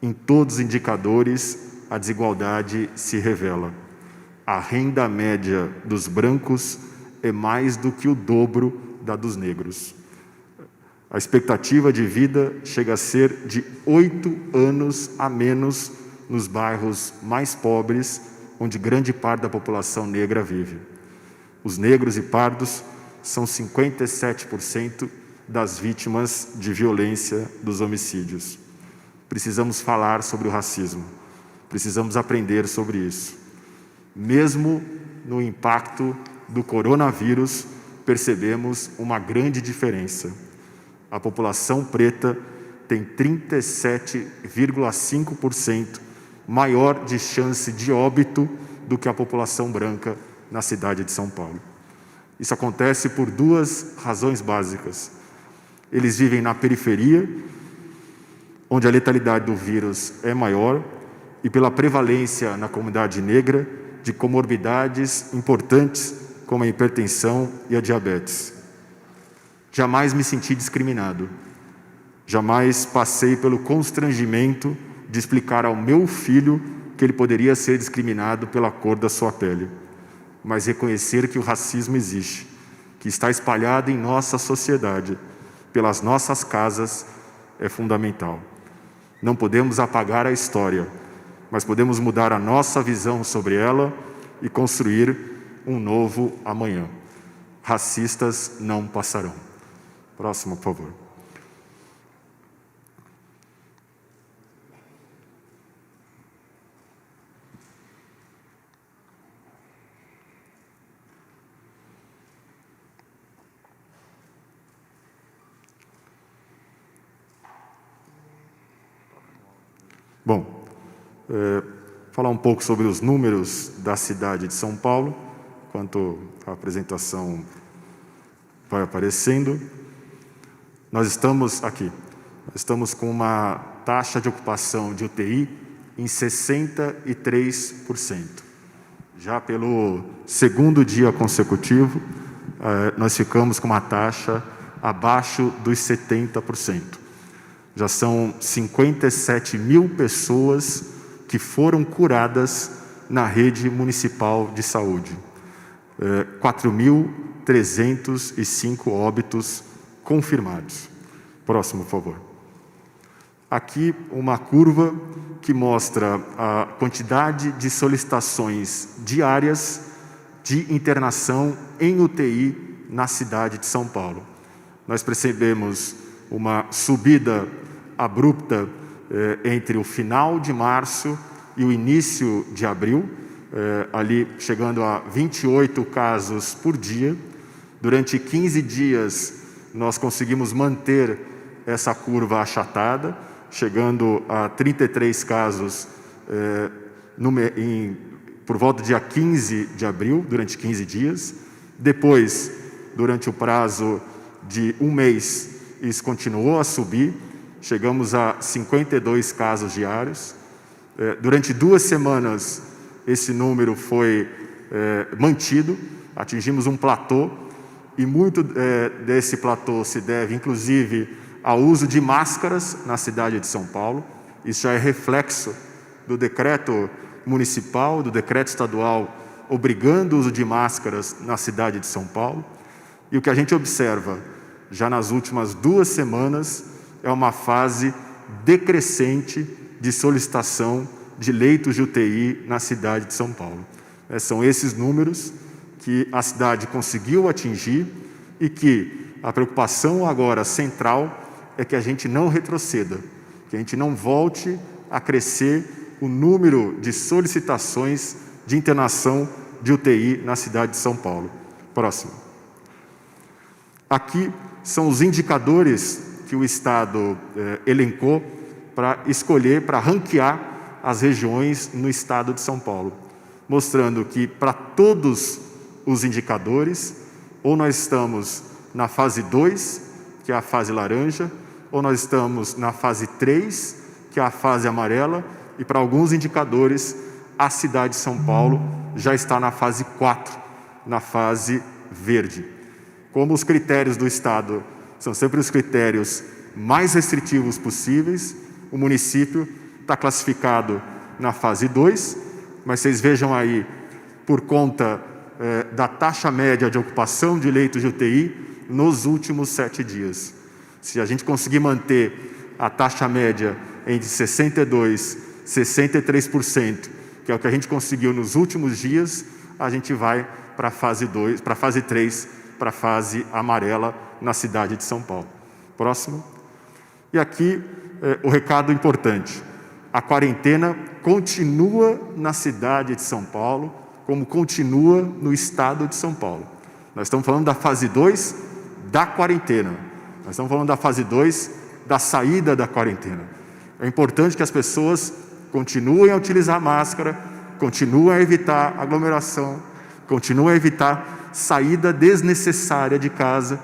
Em todos os indicadores, a desigualdade se revela. A renda média dos brancos é mais do que o dobro da dos negros. A expectativa de vida chega a ser de 8 anos a menos nos bairros mais pobres, onde grande parte da população negra vive. Os negros e pardos são 57% das vítimas de violência dos homicídios. Precisamos falar sobre o racismo. Precisamos aprender sobre isso. Mesmo no impacto do coronavírus, percebemos uma grande diferença. A população preta tem 37,5% maior de chance de óbito do que a população branca na cidade de São Paulo. Isso acontece por 2 razões básicas. Eles vivem na periferia, onde a letalidade do vírus é maior, e pela prevalência na comunidade negra de comorbidades importantes como a hipertensão e a diabetes. Jamais me senti discriminado. Jamais passei pelo constrangimento de explicar ao meu filho que ele poderia ser discriminado pela cor da sua pele. Mas reconhecer que o racismo existe, que está espalhado em nossa sociedade, pelas nossas casas, é fundamental. Não podemos apagar a história, mas podemos mudar a nossa visão sobre ela e construir um novo amanhã. Racistas não passarão. Próximo, por favor. Bom, falar um pouco sobre os números da cidade de São Paulo, enquanto a apresentação vai aparecendo. Nós estamos com uma taxa de ocupação de UTI em 63%. Já pelo segundo dia consecutivo, nós ficamos com uma taxa abaixo dos 70%. Já são 57 mil pessoas que foram curadas na rede municipal de saúde. 4.305 óbitos confirmados. Próximo, por favor. Aqui uma curva que mostra a quantidade de solicitações diárias de internação em UTI na cidade de São Paulo. Nós percebemos uma subida abrupta entre o final de março e o início de abril, ali chegando a 28 casos por dia. Durante 15 dias, nós conseguimos manter essa curva achatada, chegando a 33 casos por volta do dia 15 de abril, durante 15 dias, Depois, durante o prazo de um mês, isso continuou a subir, chegamos a 52 casos diários. Durante 2 semanas, esse número foi mantido, atingimos um platô, e muito desse platô se deve, inclusive, ao uso de máscaras na cidade de São Paulo. Isso já é reflexo do decreto municipal, do decreto estadual, obrigando o uso de máscaras na cidade de São Paulo. E o que a gente observa, já nas últimas 2 semanas, é uma fase decrescente de solicitação de leitos de UTI na cidade de São Paulo. São esses números que a cidade conseguiu atingir e que a preocupação agora central é que a gente não retroceda, que a gente não volte a crescer o número de solicitações de internação de UTI na cidade de São Paulo. Próximo. Aqui são os indicadores que o Estado elencou para escolher, para ranquear as regiões no Estado de São Paulo, mostrando que para todos os indicadores, ou nós estamos na fase 2, que é a fase laranja, ou nós estamos na fase 3, que é a fase amarela, e para alguns indicadores, a cidade de São Paulo já está na fase 4, na fase verde. Como os critérios do Estado são sempre os critérios mais restritivos possíveis, o município está classificado na fase 2, mas vocês vejam aí, por conta da taxa média de ocupação de leitos de UTI nos últimos 7 dias. Se a gente conseguir manter a taxa média entre 62% e 63%, que é o que a gente conseguiu nos últimos dias, a gente vai para a fase 2, para a fase 3, para a fase amarela na cidade de São Paulo. Próximo. E aqui o recado importante. A quarentena continua na cidade de São Paulo, como continua no estado de São Paulo. Nós estamos falando da fase 2 da quarentena. Nós estamos falando da fase 2 da saída da quarentena. É importante que as pessoas continuem a utilizar máscara, continuem a evitar aglomeração, continuem a evitar saída desnecessária de casa.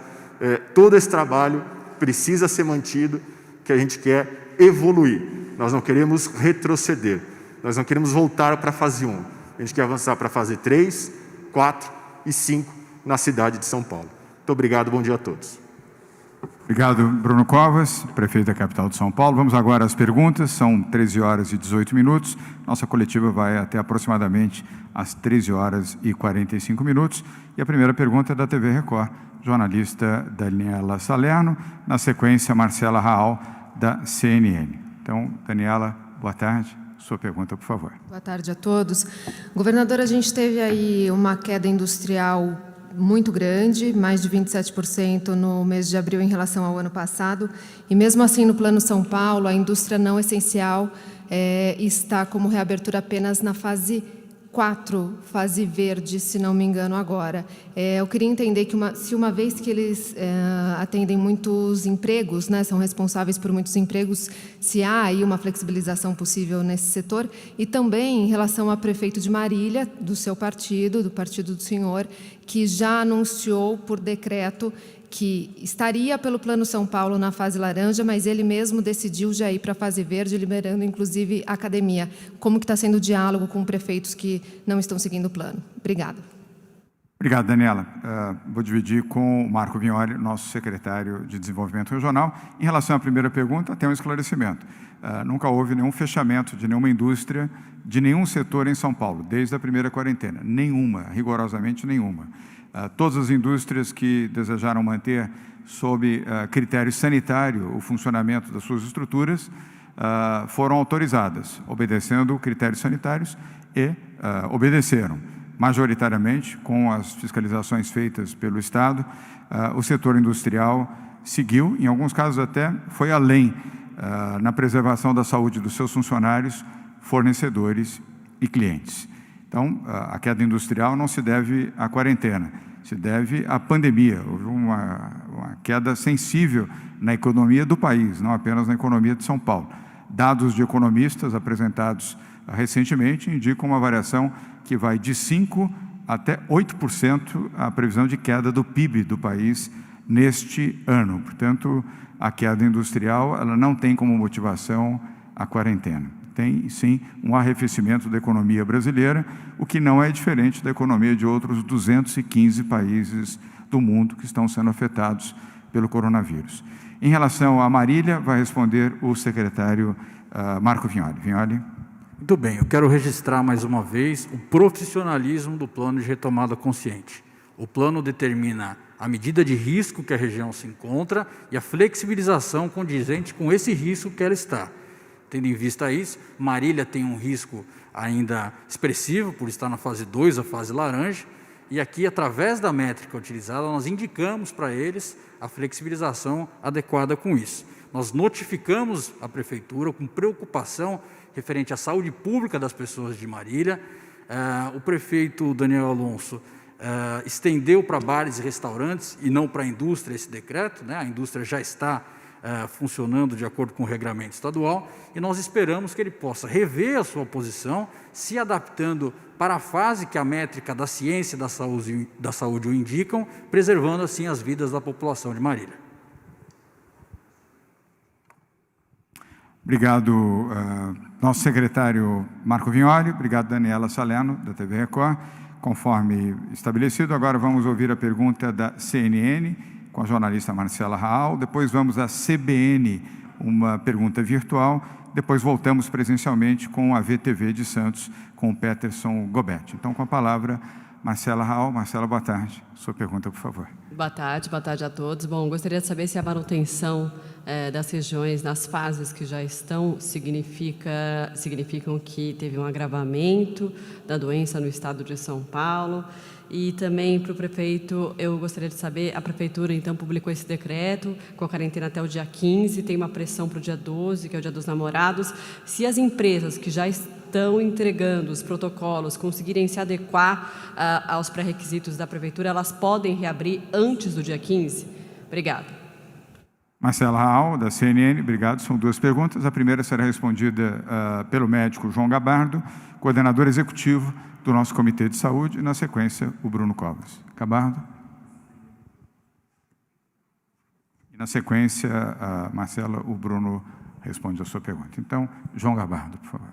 Todo esse trabalho precisa ser mantido, que a gente quer evoluir. Nós não queremos retroceder, nós não queremos voltar para a fase 1. A gente quer avançar para a fase 3, 4 e 5 na cidade de São Paulo. Muito obrigado, bom dia a todos. Obrigado, Bruno Covas, prefeito da capital de São Paulo. Vamos agora às perguntas, são 13 horas e 18 minutos. Nossa coletiva vai até aproximadamente às 13 horas e 45 minutos. E a primeira pergunta é da TV Record, jornalista Daniela Salerno, na sequência Marcela Raal, da CNN. Então, Daniela, boa tarde. Sua pergunta, por favor. Boa tarde a todos. Governador, a gente teve aí uma queda industrial muito grande, mais de 27% no mês de abril em relação ao ano passado, e mesmo assim no Plano São Paulo, a indústria não essencial está como reabertura apenas na fase 4, fase verde, se não me engano agora. Eu queria entender que se uma vez que eles atendem muitos empregos, né, são responsáveis por muitos empregos, se há aí uma flexibilização possível nesse setor, e também em relação ao prefeito de Marília, do seu partido, do partido do senhor, que já anunciou por decreto que estaria pelo Plano São Paulo na fase laranja, mas ele mesmo decidiu já ir para a fase verde, liberando inclusive a academia. Como que está sendo o diálogo com prefeitos que não estão seguindo o plano? Obrigada. Obrigado, Daniela. Vou dividir com o Marco Vignoli, nosso secretário de Desenvolvimento Regional. Em relação à primeira pergunta, tem um esclarecimento. Nunca houve nenhum fechamento de nenhuma indústria, de nenhum setor em São Paulo, desde a primeira quarentena. Nenhuma, rigorosamente nenhuma. Todas as indústrias que desejaram manter sob critério sanitário o funcionamento das suas estruturas foram autorizadas, obedecendo critérios sanitários e obedeceram. Majoritariamente, com as fiscalizações feitas pelo Estado, o setor industrial seguiu, em alguns casos até foi além, na preservação da saúde dos seus funcionários, fornecedores e clientes. Então, a queda industrial não se deve à quarentena, se deve à pandemia. Houve uma queda sensível na economia do país, não apenas na economia de São Paulo. Dados de economistas apresentados recentemente indicam uma variação que vai de 5% até 8% a previsão de queda do PIB do país neste ano. Portanto, a queda industrial ela não tem como motivação a quarentena. Tem, sim, um arrefecimento da economia brasileira, o que não é diferente da economia de outros 215 países do mundo que estão sendo afetados pelo coronavírus. Em relação a Marília, vai responder o secretário Marco Vignoli. Vignoli. Muito bem, eu quero registrar mais uma vez o profissionalismo do plano de retomada consciente. O plano determina a medida de risco que a região se encontra e a flexibilização condizente com esse risco que ela está. Tendo em vista isso, Marília tem um risco ainda expressivo por estar na fase 2, a fase laranja, e aqui, através da métrica utilizada, nós indicamos para eles a flexibilização adequada com isso. Nós notificamos a Prefeitura com preocupação referente à saúde pública das pessoas de Marília. O prefeito Daniel Alonso estendeu para bares e restaurantes e não para a indústria esse decreto, né? A indústria já está funcionando de acordo com o regramento estadual e nós esperamos que ele possa rever a sua posição, se adaptando para a fase que a métrica da ciência e da saúde o indicam, preservando assim as vidas da população de Marília. Obrigado, nosso secretário Marco Vignoli. Obrigado, Daniela Salerno, da TV Record. Conforme estabelecido, agora vamos ouvir a pergunta da CNN, com a jornalista Marcela Raal. Depois vamos à CBN, uma pergunta virtual. Depois voltamos presencialmente com a VTV de Santos, com o Peterson Gobetti. Então, com a palavra, Marcela Raal. Marcela, boa tarde. Sua pergunta, por favor. Boa tarde a todos. Bom, gostaria de saber se a manutenção das regiões nas fases que já estão significam que teve um agravamento da doença no estado de São Paulo. E também para o prefeito, eu gostaria de saber, a prefeitura então publicou esse decreto com a quarentena até o dia 15, tem uma pressão para o dia 12, que é o dia dos namorados. Se as empresas que já estão entregando os protocolos conseguirem se adequar aos pré-requisitos da prefeitura, elas podem reabrir antes do dia 15? Obrigada. Marcela Raal, da CNN, obrigado. São duas perguntas. A primeira será respondida pelo médico João Gabardo, coordenador executivo do nosso Comitê de Saúde, e, na sequência, o Bruno Covas. Gabardo. E, na sequência, Marcela, o Bruno responde a sua pergunta. Então, João Gabardo, por favor.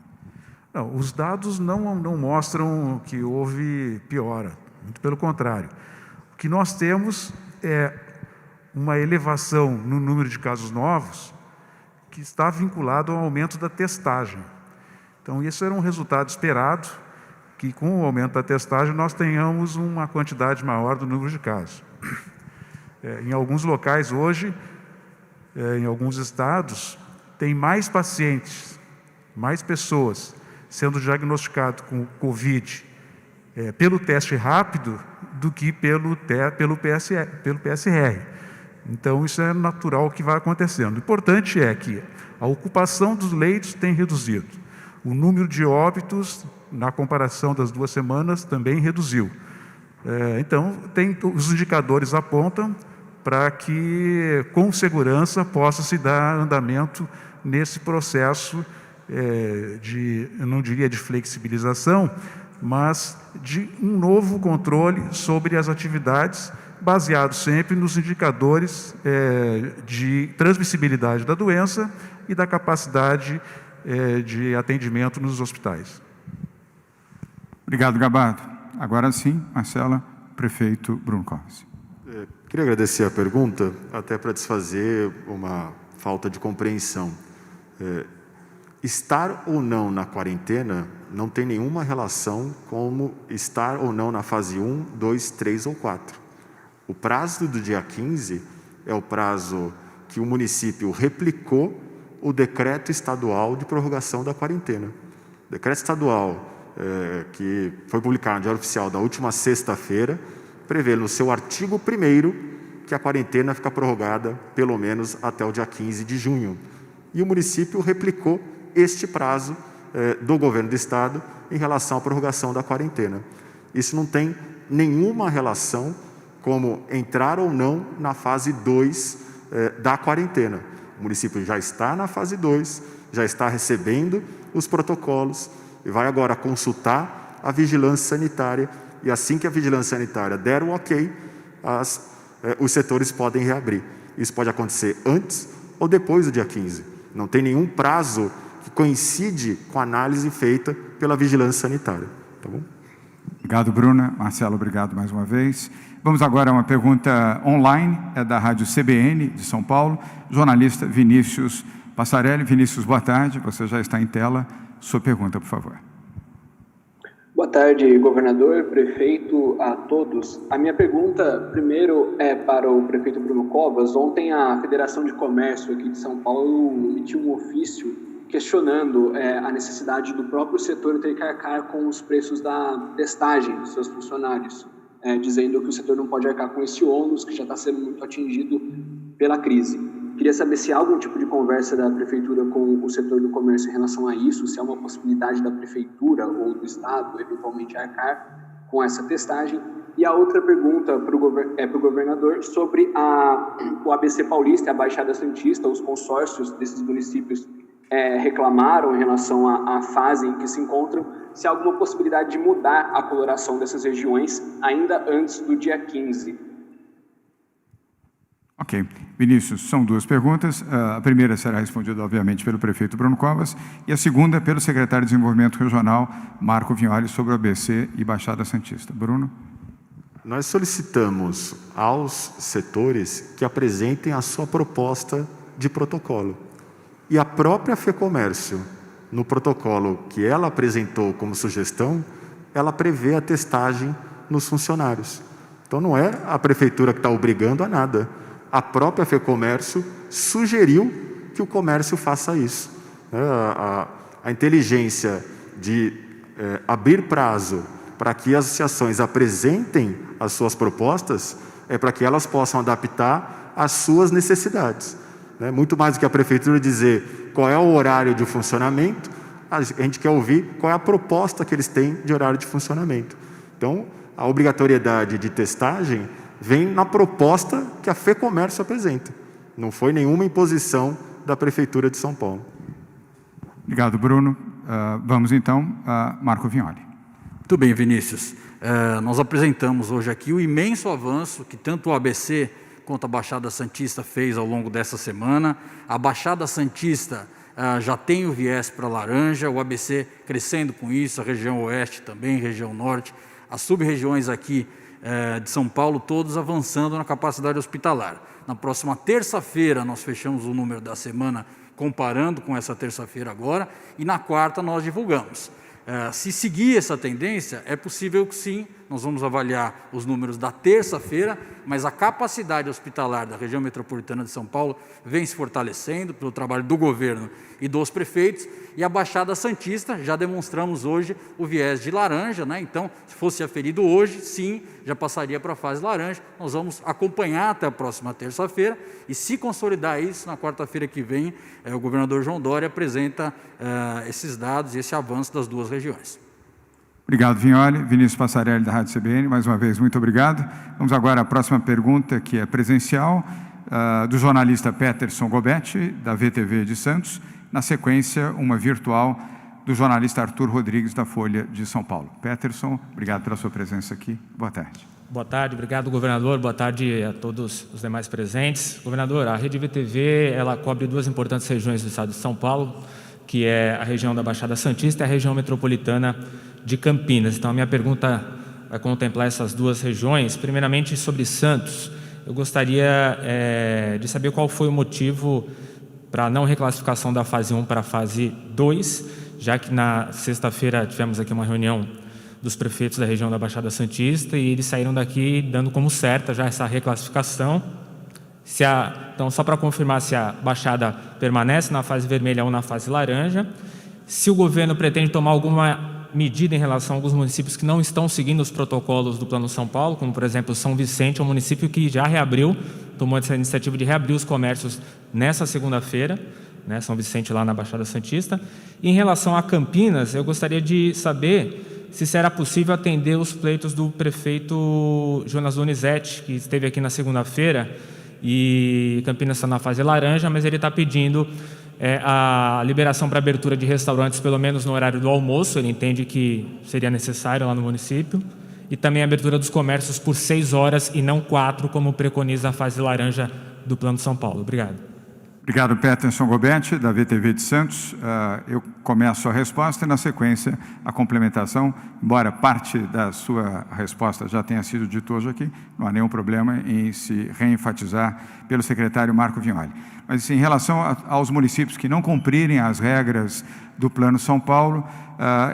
Não, os dados não mostram que houve piora, muito pelo contrário. O que nós temos é uma elevação no número de casos novos que está vinculado ao aumento da testagem. Então, isso era um resultado esperado, que com o aumento da testagem nós tenhamos uma quantidade maior do número de casos. Em alguns locais hoje, em alguns estados, tem mais pacientes, mais pessoas sendo diagnosticados com Covid pelo teste rápido do que pelo PSR. Então, isso é natural que vai acontecendo. O importante é que a ocupação dos leitos tem reduzido. O número de óbitos, na comparação das 2 semanas, também reduziu. Então, os indicadores apontam para que, com segurança, possa se dar andamento nesse processo eu não diria de flexibilização, mas de um novo controle sobre as atividades, baseado sempre nos indicadores de transmissibilidade da doença e da capacidade de atendimento nos hospitais. Obrigado, Gabardo. Agora sim, Marcela, prefeito Bruno Covas. Queria agradecer a pergunta, até para desfazer uma falta de compreensão. Estar ou não na quarentena não tem nenhuma relação com estar ou não na fase 1, 2, 3 ou 4. O prazo do dia 15 é o prazo que o município replicou o decreto estadual de prorrogação da quarentena. O decreto estadual que foi publicado no Diário Oficial da última sexta-feira prevê no seu artigo 1º que a quarentena fica prorrogada pelo menos até o dia 15 de junho. E o município replicou este prazo do governo do estado em relação à prorrogação da quarentena. Isso não tem nenhuma relação como entrar ou não na fase 2 da quarentena. O município já está na fase 2, já está recebendo os protocolos e vai agora consultar a vigilância sanitária e assim que a vigilância sanitária der o ok, os setores podem reabrir. Isso pode acontecer antes ou depois do dia 15. Não tem nenhum prazo que coincide com a análise feita pela vigilância sanitária. Tá bom? Obrigado, Bruna. Marcelo, obrigado mais uma vez. Vamos agora a uma pergunta online, é da Rádio CBN de São Paulo, jornalista Vinícius Passarelli. Vinícius, boa tarde, você já está em tela. Sua pergunta, por favor. Boa tarde, governador, prefeito, a todos. A minha pergunta, primeiro, é para o prefeito Bruno Covas. Ontem, a Federação de Comércio aqui de São Paulo emitiu um ofício questionando a necessidade do próprio setor ter que arcar com os preços da testagem dos seus funcionários, dizendo que o setor não pode arcar com esse ônus que já está sendo muito atingido pela crise. Queria saber se há algum tipo de conversa da Prefeitura com o setor do comércio em relação a isso, se há uma possibilidade da Prefeitura ou do Estado eventualmente arcar com essa testagem. E a outra pergunta é para o governador sobre o ABC Paulista e a Baixada Santista. Os consórcios desses municípios reclamaram em relação à fase em que se encontram, se há alguma possibilidade de mudar a coloração dessas regiões ainda antes do dia 15. Ok. Vinícius, são duas perguntas. A primeira será respondida, obviamente, pelo prefeito Bruno Covas e a segunda pelo secretário de Desenvolvimento Regional, Marco Vignoli, sobre o ABC e Baixada Santista. Bruno? Nós solicitamos aos setores que apresentem a sua proposta de protocolo. E a própria FEComércio, no protocolo que ela apresentou como sugestão, ela prevê a testagem nos funcionários. Então, não é a prefeitura que está obrigando a nada. A própria FEComércio sugeriu que o comércio faça isso. A inteligência de abrir prazo para que as associações apresentem as suas propostas é para que elas possam adaptar às suas necessidades. Muito mais do que a prefeitura dizer qual é o horário de funcionamento, a gente quer ouvir qual é a proposta que eles têm de horário de funcionamento. Então, a obrigatoriedade de testagem vem na proposta que a FEComércio apresenta. Não foi nenhuma imposição da Prefeitura de São Paulo. Obrigado, Bruno. Vamos, então, a Marco Vignoli. Muito bem, Vinícius. Nós apresentamos hoje aqui o imenso avanço que tanto o ABC quanto a Baixada Santista fez ao longo dessa semana. A Baixada Santista já tem o viés para laranja, o ABC crescendo com isso, a região oeste também, região norte, as sub-regiões aqui de São Paulo, todos avançando na capacidade hospitalar. Na próxima terça-feira, nós fechamos o número da semana comparando com essa terça-feira agora, e na quarta nós divulgamos. Se seguir essa tendência, é possível que sim, nós vamos avaliar os números da terça-feira, mas a capacidade hospitalar da região metropolitana de São Paulo vem se fortalecendo pelo trabalho do governo e dos prefeitos, e a Baixada Santista, já demonstramos hoje o viés de laranja, né? Então, se fosse aferido hoje, sim, já passaria para a fase laranja. Nós vamos acompanhar até a próxima terça-feira, e se consolidar isso, na quarta-feira que vem, o governador João Dória apresenta esses dados e esse avanço das duas regiões. Obrigado, Vignoli. Vinícius Passarelli, da Rádio CBN, mais uma vez, muito obrigado. Vamos agora à próxima pergunta, que é presencial, do jornalista Peterson Gobetti, da VTV de Santos. Na sequência, uma virtual do jornalista Arthur Rodrigues, da Folha de São Paulo. Peterson, obrigado pela sua presença aqui. Boa tarde. Boa tarde, obrigado, governador. Boa tarde a todos os demais presentes. Governador, a Rede VTV, ela cobre duas importantes regiões do estado de São Paulo, que é a região da Baixada Santista e a região metropolitana de Campinas. Então, a minha pergunta vai contemplar essas duas regiões. Primeiramente, sobre Santos. Eu gostaria de saber qual foi o motivo para a não reclassificação da fase 1 para a fase 2, já que na sexta-feira tivemos aqui uma reunião dos prefeitos da região da Baixada Santista e eles saíram daqui dando como certa já essa reclassificação. Então, só para confirmar se a Baixada permanece na fase vermelha ou na fase laranja, se o governo pretende tomar alguma medida em relação a alguns municípios que não estão seguindo os protocolos do Plano São Paulo, como, por exemplo, São Vicente, é um município que já reabriu, tomou essa iniciativa de reabrir os comércios nessa segunda-feira, né, São Vicente lá na Baixada Santista. E em relação a Campinas, eu gostaria de saber se será possível atender os pleitos do prefeito Jonas Donizete, que esteve aqui na segunda-feira, e Campinas está na fase laranja, mas ele está pedindo a liberação para abertura de restaurantes, pelo menos no horário do almoço. Ele entende que seria necessário lá no município. e também a abertura dos comércios por 6 horas e não 4, como preconiza a fase laranja do Plano São Paulo. Obrigado. Obrigado, Peterson Gobetti, da VTV de Santos. Eu começo a resposta e, na sequência, a complementação. Embora parte da sua resposta já tenha sido dito hoje aqui, não há nenhum problema em se reenfatizar pelo secretário Marco Vignoli. Mas, em relação aos municípios que não cumprirem as regras do Plano São Paulo,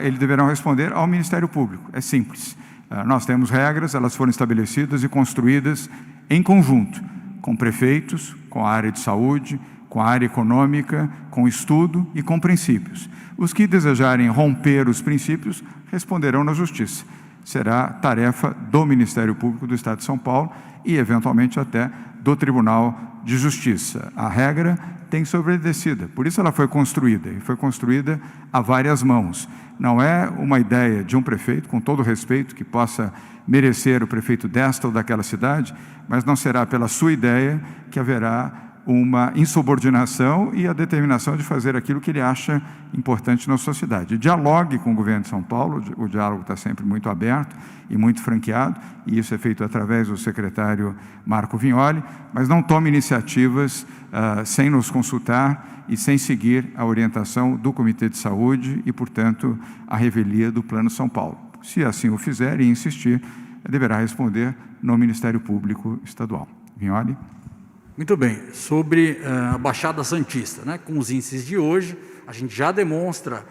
eles deverão responder ao Ministério Público. É simples. Nós temos regras, elas foram estabelecidas e construídas em conjunto, com prefeitos, com a área de saúde, com a área econômica, com estudo e com princípios. Os que desejarem romper os princípios responderão na Justiça. Será tarefa do Ministério Público do Estado de São Paulo e, eventualmente, até do Tribunal de Justiça. A regra tem que ser obedecida, por isso ela foi construída, e foi construída a várias mãos. Não é uma ideia de um prefeito, com todo o respeito que possa merecer o prefeito desta ou daquela cidade, mas não será pela sua ideia que haverá uma insubordinação e a determinação de fazer aquilo que ele acha importante na sua cidade. Dialogue com o governo de São Paulo, o diálogo está sempre muito aberto e muito franqueado, e isso é feito através do secretário Marco Vignoli, mas não tome iniciativas sem nos consultar e sem seguir a orientação do Comitê de Saúde e, portanto, a revelia do Plano São Paulo. Se assim o fizer e insistir, deverá responder no Ministério Público Estadual. Vignoli. Muito bem, sobre a Baixada Santista, né? Com os índices de hoje, a gente já demonstra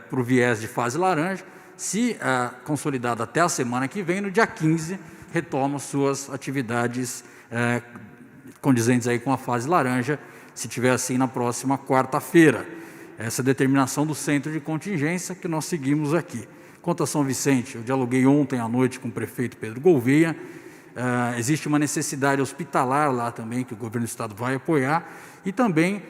para o viés de fase laranja, se consolidado até a semana que vem, no dia 15, retoma suas atividades condizentes aí com a fase laranja, se tiver assim na próxima quarta-feira. Essa determinação do centro de contingência que nós seguimos aqui. Quanto a São Vicente, eu dialoguei ontem à noite com o prefeito Pedro Gouveia. Existe uma necessidade hospitalar lá também, que o governo do estado vai apoiar, e também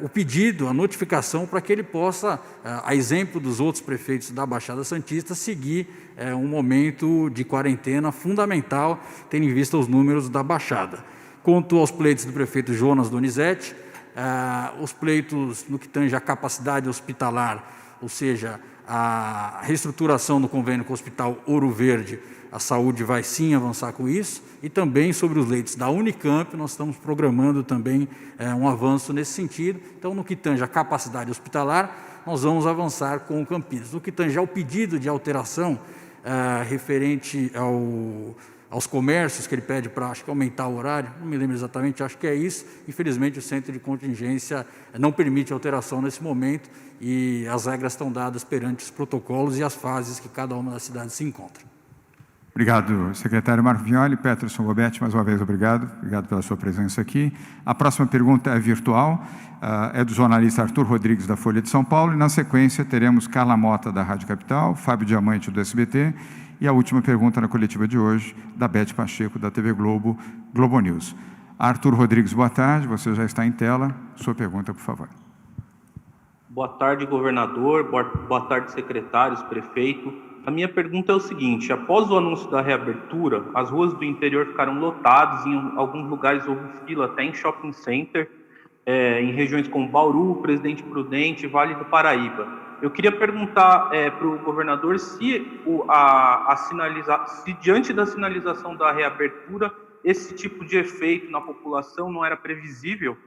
o pedido, a notificação para que ele possa, a exemplo dos outros prefeitos da Baixada Santista, seguir um momento de quarentena fundamental, tendo em vista os números da Baixada. Quanto aos pleitos do prefeito Jonas Donizete, os pleitos no que tange a capacidade hospitalar, ou seja, a reestruturação do convênio com o Hospital Ouro Verde, a saúde vai sim avançar com isso, e também sobre os leitos da Unicamp, nós estamos programando também um avanço nesse sentido. Então, no que tange a capacidade hospitalar, nós vamos avançar com o Campinas. No que tange ao pedido de alteração referente aos comércios que ele pede para, acho que aumentar o horário, não me lembro exatamente, acho que é isso. Infelizmente, o centro de contingência não permite alteração nesse momento e as regras estão dadas perante os protocolos e as fases que cada uma das cidades se encontra. Obrigado, secretário Marco Vignoli. Peterson Gobetti, mais uma vez, obrigado. Obrigado pela sua presença aqui. A próxima pergunta é virtual, é do jornalista Arthur Rodrigues, da Folha de São Paulo, e na sequência teremos Carla Mota, da Rádio Capital, Fábio Diamante, do SBT, e a última pergunta na coletiva de hoje, da Beth Pacheco, da TV Globo, Globo News. Arthur Rodrigues, boa tarde, você já está em tela. Sua pergunta, por favor. Boa tarde, governador. Boa tarde, secretários, prefeito. A minha pergunta é o seguinte: após o anúncio da reabertura, as ruas do interior ficaram lotadas, em alguns lugares houve fila até em shopping center, em regiões como Bauru, Presidente Prudente, Vale do Paraíba. Eu queria perguntar para o governador se diante da sinalização da reabertura, esse tipo de efeito na população não era previsível,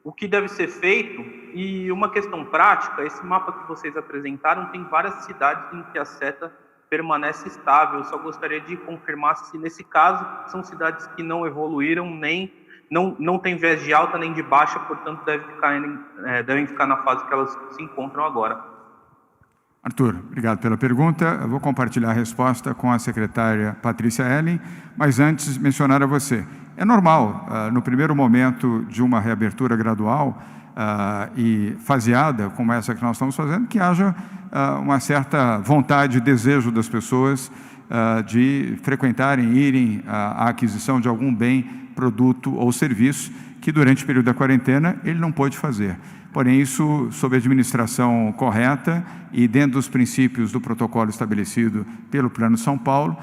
o que deve ser feito. E uma questão prática, esse mapa que vocês apresentaram tem várias cidades em que a seta permanece estável. Eu só gostaria de confirmar se, nesse caso, são cidades que não evoluíram, não tem viés de alta nem de baixa, portanto, devem ficar na fase que elas se encontram agora. Arthur, obrigado pela pergunta. Eu vou compartilhar a resposta com a secretária Patrícia Ellen, mas antes mencionar a você. É normal, no primeiro momento de uma reabertura gradual e faseada, como essa que nós estamos fazendo, que haja uma certa vontade e desejo das pessoas de frequentarem, irem à aquisição de algum bem, produto ou serviço que durante o período da quarentena ele não pôde fazer. Porém, isso, sob a administração correta e dentro dos princípios do protocolo estabelecido pelo Plano São Paulo,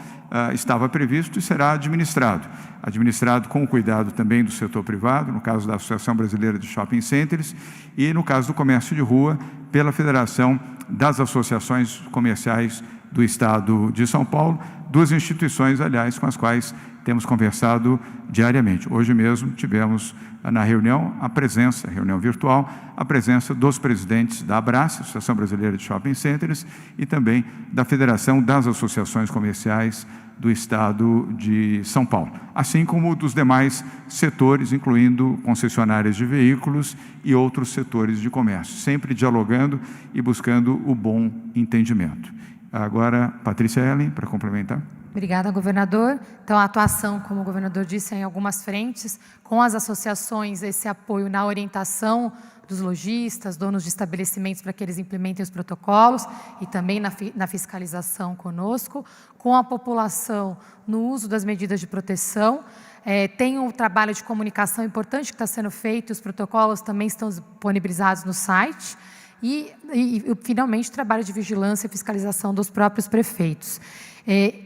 estava previsto e será administrado com o cuidado também do setor privado, no caso da Associação Brasileira de Shopping Centers, e no caso do comércio de rua, pela Federação das Associações Comerciais do Estado de São Paulo, duas instituições, aliás, com as quais temos conversado diariamente. Hoje mesmo tivemos na reunião reunião virtual, a presença dos presidentes da ABRACE, Associação Brasileira de Shopping Centers, e também da Federação das Associações Comerciais do Estado de São Paulo, assim como dos demais setores, incluindo concessionárias de veículos e outros setores de comércio, sempre dialogando e buscando o bom entendimento. Agora, Patrícia Ellen, para complementar. Obrigada, governador. Então, a atuação, como o governador disse, é em algumas frentes, com as associações, esse apoio na orientação dos lojistas, donos de estabelecimentos, para que eles implementem os protocolos, e também na fiscalização conosco, com a população no uso das medidas de proteção. Tem um trabalho de comunicação importante que está sendo feito, os protocolos também estão disponibilizados no site, e finalmente, trabalho de vigilância e fiscalização dos próprios prefeitos.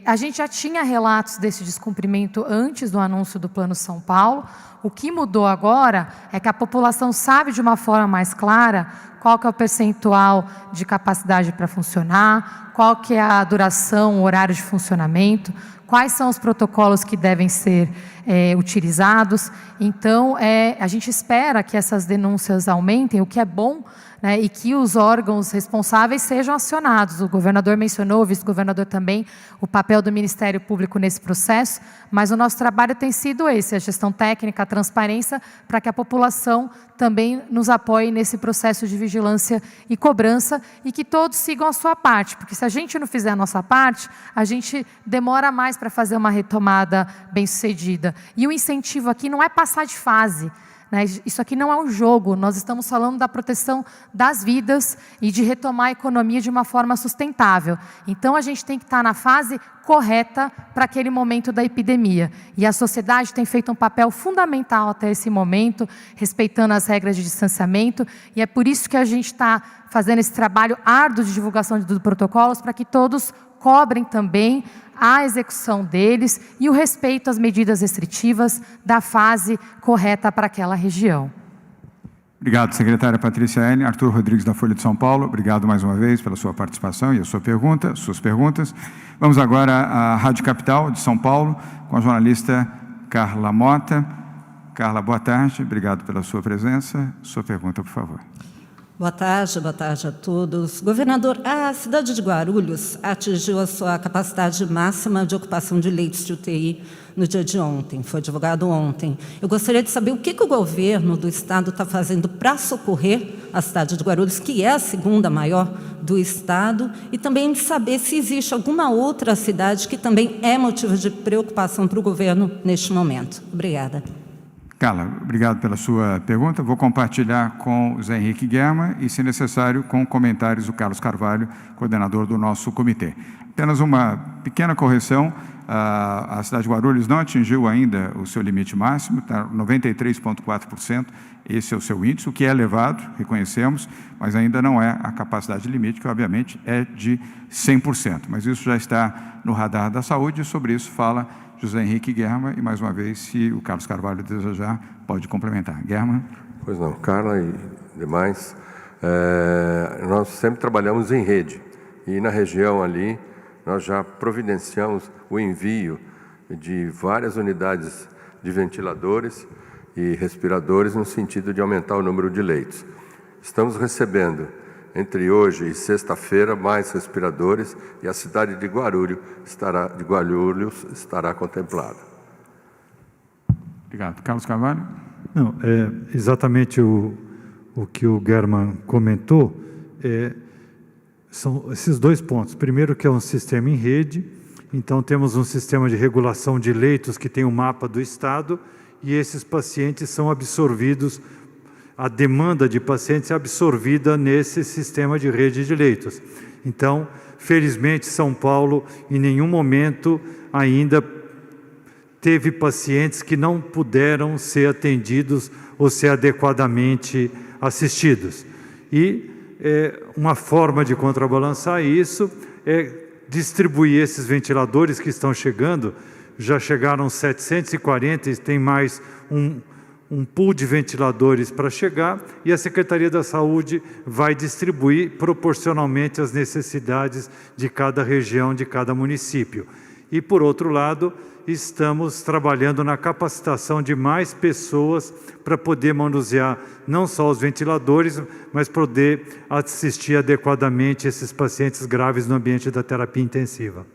A gente já tinha relatos desse descumprimento antes do anúncio do Plano São Paulo. O que mudou agora é que a população sabe de uma forma mais clara qual que é o percentual de capacidade para funcionar, qual que é a duração, o horário de funcionamento, quais são os protocolos que devem ser utilizados. Então, a gente espera que essas denúncias aumentem, o que é bom, né, e que os órgãos responsáveis sejam acionados. O governador mencionou, o vice-governador também, o papel do Ministério Público nesse processo, mas o nosso trabalho tem sido esse, a gestão técnica, a transparência, para que a população também nos apoie nesse processo de vigilância e cobrança, e que todos sigam a sua parte, porque se a gente não fizer a nossa parte, a gente demora mais para fazer uma retomada bem-sucedida. E o incentivo aqui não é passar de fase, né? Isso aqui não é um jogo, nós estamos falando da proteção das vidas e de retomar a economia de uma forma sustentável. Então, a gente tem que estar na fase correta para aquele momento da epidemia. E a sociedade tem feito um papel fundamental até esse momento, respeitando as regras de distanciamento, e é por isso que a gente está fazendo esse trabalho árduo de divulgação dos protocolos, para que todos cobrem também a execução deles e o respeito às medidas restritivas da fase correta para aquela região. Obrigado, secretária Patrícia Ellen. Arthur Rodrigues, da Folha de São Paulo. Obrigado mais uma vez pela sua participação e a sua pergunta, suas perguntas. Vamos agora à Rádio Capital de São Paulo, com a jornalista Carla Mota. Carla, boa tarde. Obrigado pela sua presença. Sua pergunta, por favor. Boa tarde a todos. Governador, a cidade de Guarulhos atingiu a sua capacidade máxima de ocupação de leitos de UTI no dia de ontem, foi divulgado ontem. Eu gostaria de saber o que o governo do estado está fazendo para socorrer a cidade de Guarulhos, que é a segunda maior do estado, e também de saber se existe alguma outra cidade que também é motivo de preocupação para o governo neste momento. Obrigada. Carla, obrigado pela sua pergunta. Vou compartilhar com o Zé Henrique Guerma e, se necessário, com comentários do Carlos Carvalho, coordenador do nosso comitê. Apenas uma pequena correção, a cidade de Guarulhos não atingiu ainda o seu limite máximo, está 93,4%, esse é o seu índice, o que é elevado, reconhecemos, mas ainda não é a capacidade limite, que obviamente é de 100%. Mas isso já está no radar da saúde, e sobre isso fala José Henrique Guerma, e mais uma vez, se o Carlos Carvalho desejar, pode complementar. Guerma? Pois não, Carla e demais, nós sempre trabalhamos em rede, e na região ali, nós já providenciamos o envio de várias unidades de ventiladores e respiradores no sentido de aumentar o número de leitos. Estamos recebendo, entre hoje e sexta-feira, mais respiradores, e a cidade de Guarulhos estará contemplada. Obrigado. Carlos Carvalho? Não, exatamente o que o Guerma comentou, são esses dois pontos. Primeiro, que é um sistema em rede, então temos um sistema de regulação de leitos que tem um mapa do estado, e esses pacientes são absorvidos, a demanda de pacientes é absorvida nesse sistema de rede de leitos. Então, felizmente, São Paulo, em nenhum momento ainda teve pacientes que não puderam ser atendidos ou ser adequadamente assistidos. E uma forma de contrabalançar isso é distribuir esses ventiladores que estão chegando, já chegaram 740 e tem mais um pool de ventiladores para chegar e a Secretaria da Saúde vai distribuir proporcionalmente às necessidades de cada região, de cada município. E, por outro lado, estamos trabalhando na capacitação de mais pessoas para poder manusear não só os ventiladores, mas poder assistir adequadamente esses pacientes graves no ambiente da terapia intensiva.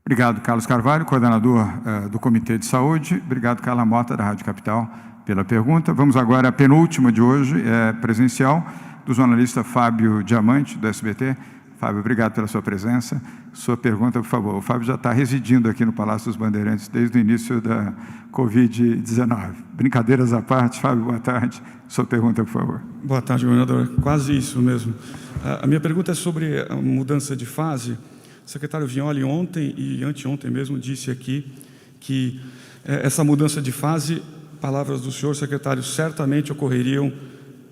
Obrigado, Carlos Carvalho, coordenador do Comitê de Saúde. Obrigado, Carla Mota, da Rádio Capital, pela pergunta. Vamos agora à penúltima de hoje, presencial, do jornalista Fábio Diamante, do SBT. Fábio, obrigado pela sua presença. Sua pergunta, por favor. O Fábio já está residindo aqui no Palácio dos Bandeirantes desde o início da Covid-19. Brincadeiras à parte, Fábio, boa tarde. Sua pergunta, por favor. Boa tarde, governador. Quase isso mesmo. A minha pergunta é sobre a mudança de fase. O secretário Vignoli ontem e anteontem mesmo disse aqui que essa mudança de fase, palavras do senhor secretário, certamente ocorreriam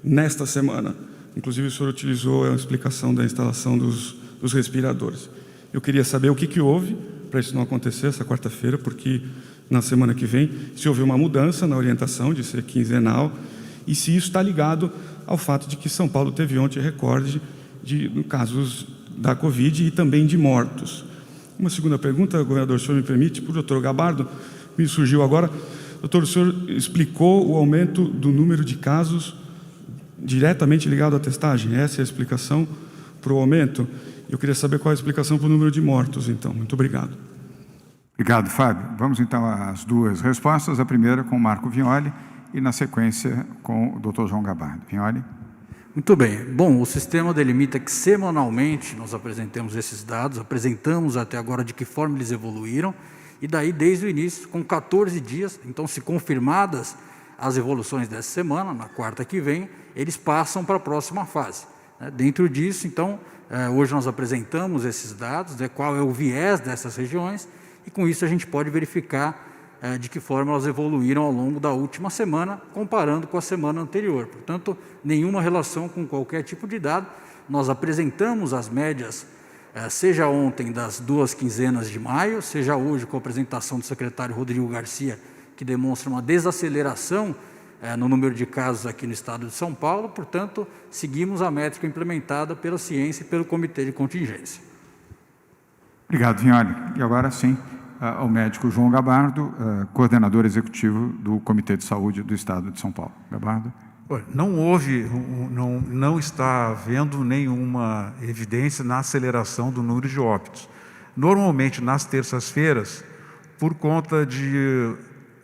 nesta semana. Inclusive, o senhor utilizou a explicação da instalação dos respiradores. Eu queria saber o que houve para isso não acontecer essa quarta-feira, porque na semana que vem, se houve uma mudança na orientação de ser quinzenal, e se isso está ligado ao fato de que São Paulo teve ontem recorde de casos da Covid e também de mortos. Uma segunda pergunta, governador, o senhor me permite, para o doutor Gabardo, me surgiu agora. Doutor, o senhor explicou o aumento do número de casos diretamente ligado à testagem. Essa é a explicação para o aumento. Eu queria saber qual é a explicação para o número de mortos, então. Muito obrigado. Obrigado, Fábio. Vamos, então, às duas respostas. A primeira com o Marco Vignoli e, na sequência, com o doutor João Gabardo. Vignoli. Muito bem. Bom, o sistema delimita que semanalmente nós apresentemos esses dados, apresentamos até agora de que forma eles evoluíram, e daí, desde o início, com 14 dias, então, se confirmadas as evoluções dessa semana, na quarta que vem, eles passam para a próxima fase. Dentro disso, então, hoje nós apresentamos esses dados, qual é o viés dessas regiões, e com isso a gente pode verificar de que forma elas evoluíram ao longo da última semana, comparando com a semana anterior. Portanto, nenhuma relação com qualquer tipo de dado. Nós apresentamos as médias, seja ontem das 2 quinzenas de maio, seja hoje com a apresentação do secretário Rodrigo Garcia, que demonstra uma desaceleração no número de casos aqui no estado de São Paulo. Portanto, seguimos a métrica implementada pela ciência e pelo Comitê de Contingência. Obrigado, Vignoli. E agora sim, ao médico João Gabardo, coordenador executivo do Comitê de Saúde do Estado de São Paulo. Gabardo. Não está havendo nenhuma evidência na aceleração do número de óbitos. Normalmente, nas terças-feiras, por conta de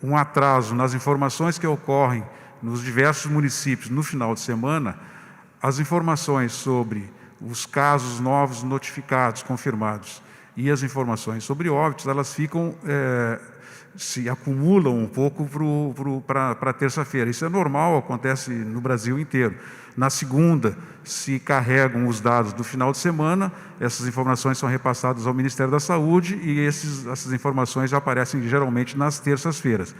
um atraso nas informações que ocorrem nos diversos municípios no final de semana, as informações sobre os casos novos notificados, confirmados, e as informações sobre óbitos, elas ficam, se acumulam um pouco para terça-feira. Isso é normal, acontece no Brasil inteiro. Na segunda, se carregam os dados do final de semana, essas informações são repassadas ao Ministério da Saúde e essas informações aparecem geralmente nas terças-feiras.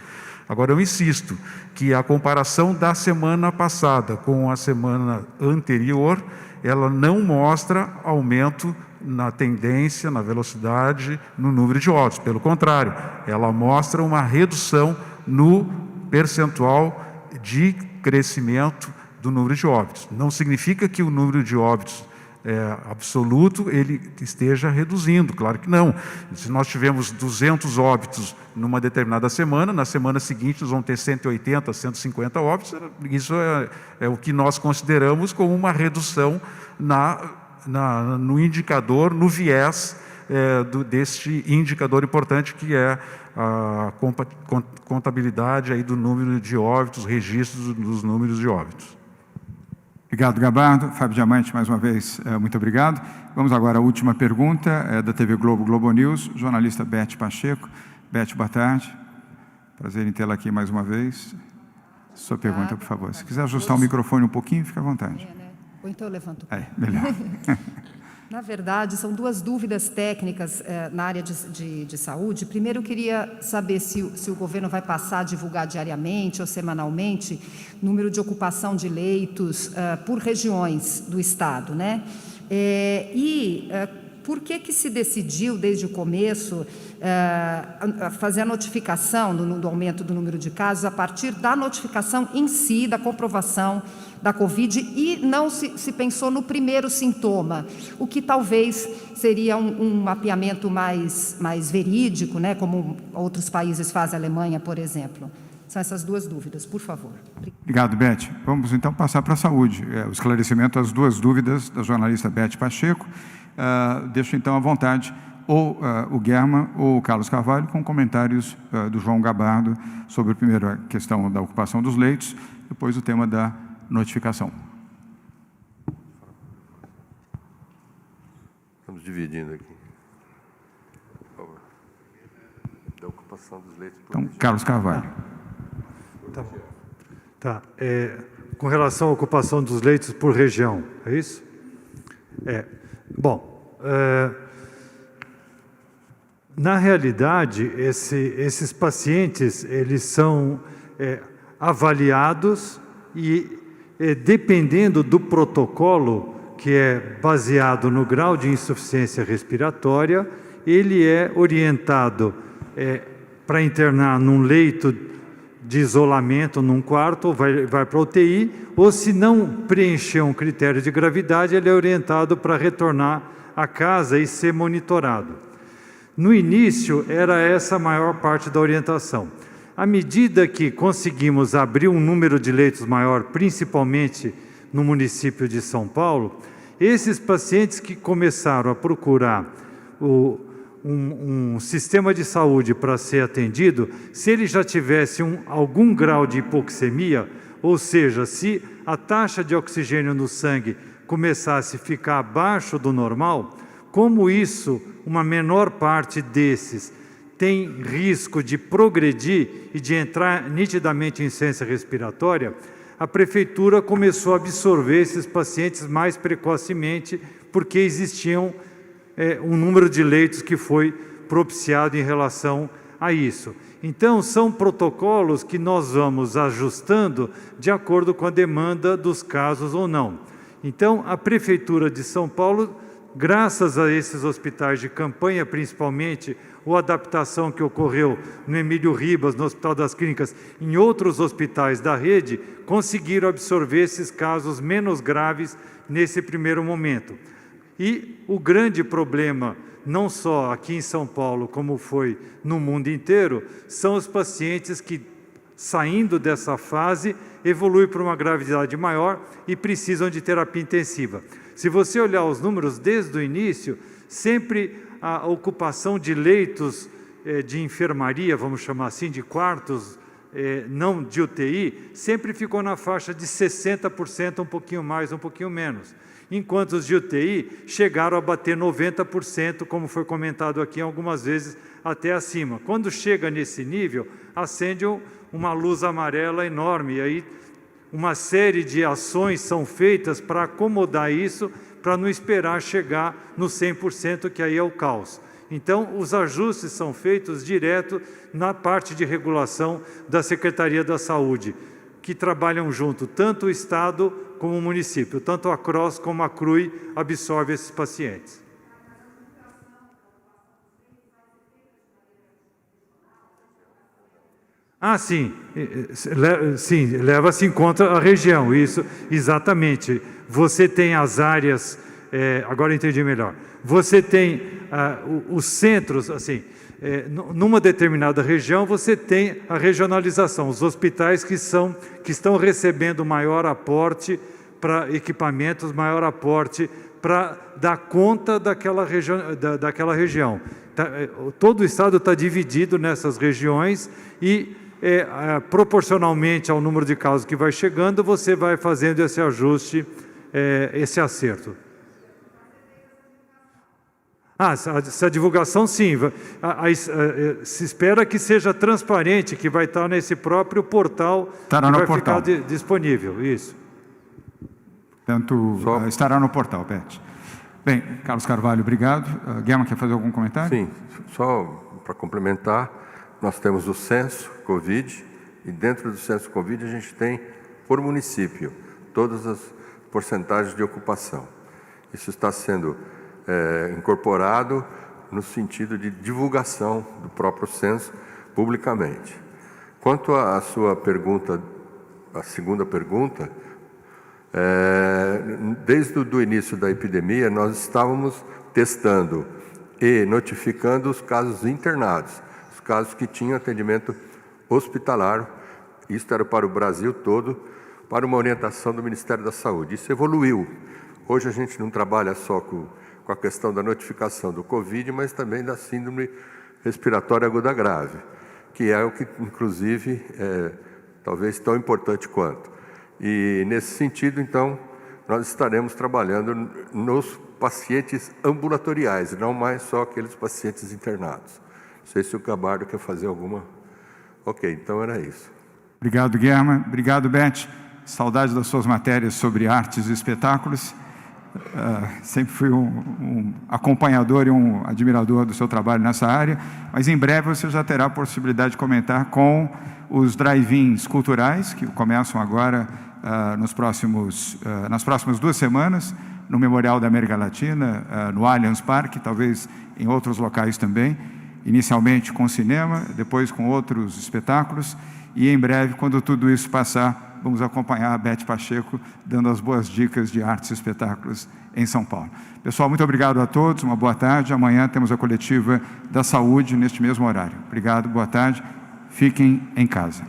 Agora, eu insisto que a comparação da semana passada com a semana anterior, ela não mostra aumento na tendência, na velocidade, no número de óbitos. Pelo contrário, ela mostra uma redução no percentual de crescimento do número de óbitos. Não significa que o número de óbitos absoluto ele esteja reduzindo, claro que não. Se nós tivemos 200 óbitos numa determinada semana, na semana seguinte nós vamos ter 180, 150 óbitos, isso é o que nós consideramos como uma redução no indicador, no viés deste indicador importante que é a contabilidade aí do número de óbitos, registros dos números de óbitos. Obrigado, Gabardo. Fábio Diamante, mais uma vez, muito obrigado. Vamos agora à última pergunta, da TV Globo, Globo News, jornalista Beth Pacheco. Beth, boa tarde. Prazer em tê-la aqui mais uma vez. Sua pergunta, por favor. Se quiser ajustar o microfone um pouquinho, fique à vontade. Ou então eu levanto. Melhor. Na verdade, são duas dúvidas técnicas na área de saúde. Primeiro, eu queria saber se o governo vai passar a divulgar diariamente ou semanalmente número de ocupação de leitos por regiões do Estado, né? por que se decidiu, desde o começo, fazer a notificação do aumento do número de casos a partir da notificação em si, da comprovação da Covid, e não se pensou no primeiro sintoma, o que talvez seria um mapeamento mais verídico, né, como outros países fazem, a Alemanha, por exemplo? São essas duas dúvidas, por favor. Obrigado, Beth. Vamos então passar para a saúde. O esclarecimento às duas dúvidas da jornalista Beth Pacheco. Deixo então à vontade ou o German ou o Carlos Carvalho com comentários do João Gabardo sobre a primeira questão da ocupação dos leitos, depois o tema da notificação. Estamos dividindo aqui. Da ocupação dos leitos. Então, Carlos Carvalho. Tá. Com relação à ocupação dos leitos por região, é isso? Bom, na realidade, esses pacientes, eles são avaliados e, dependendo do protocolo, que é baseado no grau de insuficiência respiratória, ele é orientado para internar num leito de isolamento num quarto, ou vai para a UTI, ou se não preencher um critério de gravidade, ele é orientado para retornar à casa e ser monitorado. No início, era essa a maior parte da orientação. À medida que conseguimos abrir um número de leitos maior, principalmente no município de São Paulo, esses pacientes que começaram a procurar um sistema de saúde para ser atendido, se ele já tivesse algum grau de hipoxemia, ou seja, se a taxa de oxigênio no sangue começasse a ficar abaixo do normal, como isso, uma menor parte desses tem risco de progredir e de entrar nitidamente em insuficiência respiratória, a prefeitura começou a absorver esses pacientes mais precocemente, porque existiam um número de leitos que foi propiciado em relação a isso. Então, são protocolos que nós vamos ajustando de acordo com a demanda dos casos ou não. Então, a Prefeitura de São Paulo, graças a esses hospitais de campanha, principalmente, ou a adaptação que ocorreu no Emílio Ribas, no Hospital das Clínicas, em outros hospitais da rede, conseguiram absorver esses casos menos graves nesse primeiro momento. E o grande problema, não só aqui em São Paulo, como foi no mundo inteiro, são os pacientes que, saindo dessa fase, evoluem para uma gravidade maior e precisam de terapia intensiva. Se você olhar os números desde o início, sempre a ocupação de leitos de enfermaria, vamos chamar assim, de quartos, não de UTI, sempre ficou na faixa de 60%, um pouquinho mais, um pouquinho menos. Enquanto os de UTI chegaram a bater 90%, como foi comentado aqui algumas vezes, até acima. Quando chega nesse nível, acende uma luz amarela enorme, e aí uma série de ações são feitas para acomodar isso, para não esperar chegar no 100%, que aí é o caos. Então, os ajustes são feitos direto na parte de regulação da Secretaria da Saúde, que trabalham junto, tanto o Estado como o município, tanto a CROSS como a CRUI absorve esses pacientes. Sim, leva-se em conta a região, isso, exatamente. Você tem as áreas, agora entendi melhor, você tem os centros, assim, numa determinada região você tem a regionalização, os hospitais que estão recebendo maior aporte para equipamentos, maior aporte para dar conta daquela região. Todo o estado está dividido nessas regiões e proporcionalmente ao número de casos que vai chegando, você vai fazendo esse ajuste, esse acerto. Se a divulgação, sim. Se espera que seja transparente, que vai estar nesse próprio portal, que vai ficar disponível. Isso. Portanto, estará no portal, Beth. Bem, Carlos Carvalho, obrigado. Guilherme, quer fazer algum comentário? Sim, só para complementar, nós temos o censo Covid, e dentro do censo Covid a gente tem, por município, todas as porcentagens de ocupação. Isso está sendo incorporado no sentido de divulgação do próprio censo publicamente. Quanto à sua pergunta, a segunda pergunta, desde o início da epidemia, nós estávamos testando e notificando os casos internados, os casos que tinham atendimento hospitalar. Isso era para o Brasil todo, para uma orientação do Ministério da Saúde. Isso evoluiu. Hoje a gente não trabalha só com a questão da notificação do Covid, mas também da síndrome respiratória aguda grave, que é o que, inclusive, talvez tão importante quanto. E, nesse sentido, então, nós estaremos trabalhando nos pacientes ambulatoriais, não mais só aqueles pacientes internados. Não sei se o Gabardo quer fazer alguma... Ok, então era isso. Obrigado, Guilherme. Obrigado, Beth. Saudade das suas matérias sobre artes e espetáculos. Sempre fui um acompanhador e um admirador do seu trabalho nessa área, mas em breve você já terá a possibilidade de comentar com os drive-ins culturais, que começam agora nas próximas 2 semanas, no Memorial da América Latina, no Allianz Parque, talvez em outros locais também, inicialmente com cinema, depois com outros espetáculos, e em breve, quando tudo isso passar, vamos acompanhar a Beth Pacheco dando as boas dicas de artes e espetáculos em São Paulo. Pessoal, muito obrigado a todos, uma boa tarde. Amanhã temos a coletiva da saúde neste mesmo horário. Obrigado, boa tarde. Fiquem em casa.